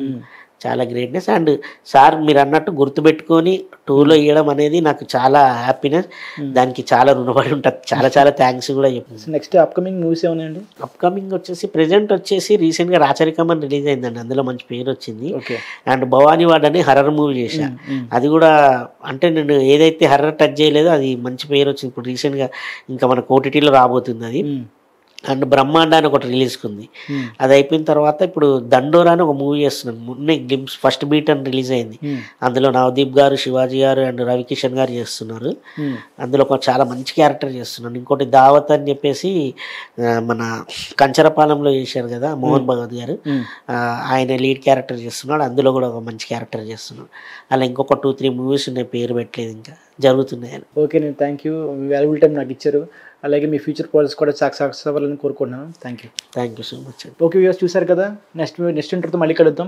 చాలా గ్రేట్నెస్. అండ్ సార్ మీరు అన్నట్టు గుర్తుపెట్టుకొని 2లో ఇవ్వడం అనేది నాకు చాలా హ్యాపీనెస్, దానికి చాలా రుణపడి ఉంటుంది. చాలా చాలా థ్యాంక్స్ కూడా చెప్పాను. నెక్స్ట్ అప్కమింగ్ మూవీస్ ఏమన్నాయండి? అప్కమింగ్ వచ్చేసి ప్రెజెంట్ వచ్చేసి రీసెంట్గా రాచరికమని రిలీజ్ అయిందండి, అందులో మంచి పేరు వచ్చింది. అండ్ భవానీ వార్డ్ అని హర్రర్ మూవీ చేశా, అది కూడా అంటే నేను ఏదైతే హర్రర్ టచ్ చేయలేదో అది మంచి పేరు వచ్చింది. ఇప్పుడు రీసెంట్గా ఇంకా మనకు OTTలో రాబోతుంది అది. అండ్ బ్రహ్మాండ అని ఒకటి రిలీజ్కి ఉంది, అది అయిపోయిన తర్వాత ఇప్పుడు దండోరా అని ఒక మూవీ చేస్తున్నాను. మొన్నే గ్లిమ్స్ ఫస్ట్ బీట్ అని రిలీజ్ అయింది, అందులో నవదీప్ గారు, శివాజీ గారు అండ్ రవికిషన్ గారు చేస్తున్నారు. అందులో ఒక చాలా మంచి క్యారెక్టర్ చేస్తున్నాను. ఇంకోటి దావత్ అని చెప్పేసి మన కంచరపాలెంలో చేశారు కదా మోహన్ భగవత్ గారు, ఆయన లీడ్ క్యారెక్టర్ చేస్తున్నాడు, అందులో కూడా ఒక మంచి క్యారెక్టర్ చేస్తున్నాడు. అలా ఇంకొక 2-3 మూవీస్ ఉన్నాయి, పేరు పెట్టలేదు, ఇంకా జరుగుతున్నాయి. ఓకే, నేను థ్యాంక్ యూ, వాల్యుబుల్ టైం నాకు ఇచ్చారు. అలాగే మీ ఫ్యూచర్ ప్రాజెక్ట్స్ కూడా సక్సెస్ అవ్వాలని కోరుకుంటున్నాను. Thank you so much. Okay viewers, చూసారు కదా, నెక్స్ట్ ఇంటర్వ్యూతో మళ్ళీ కలుద్దాం.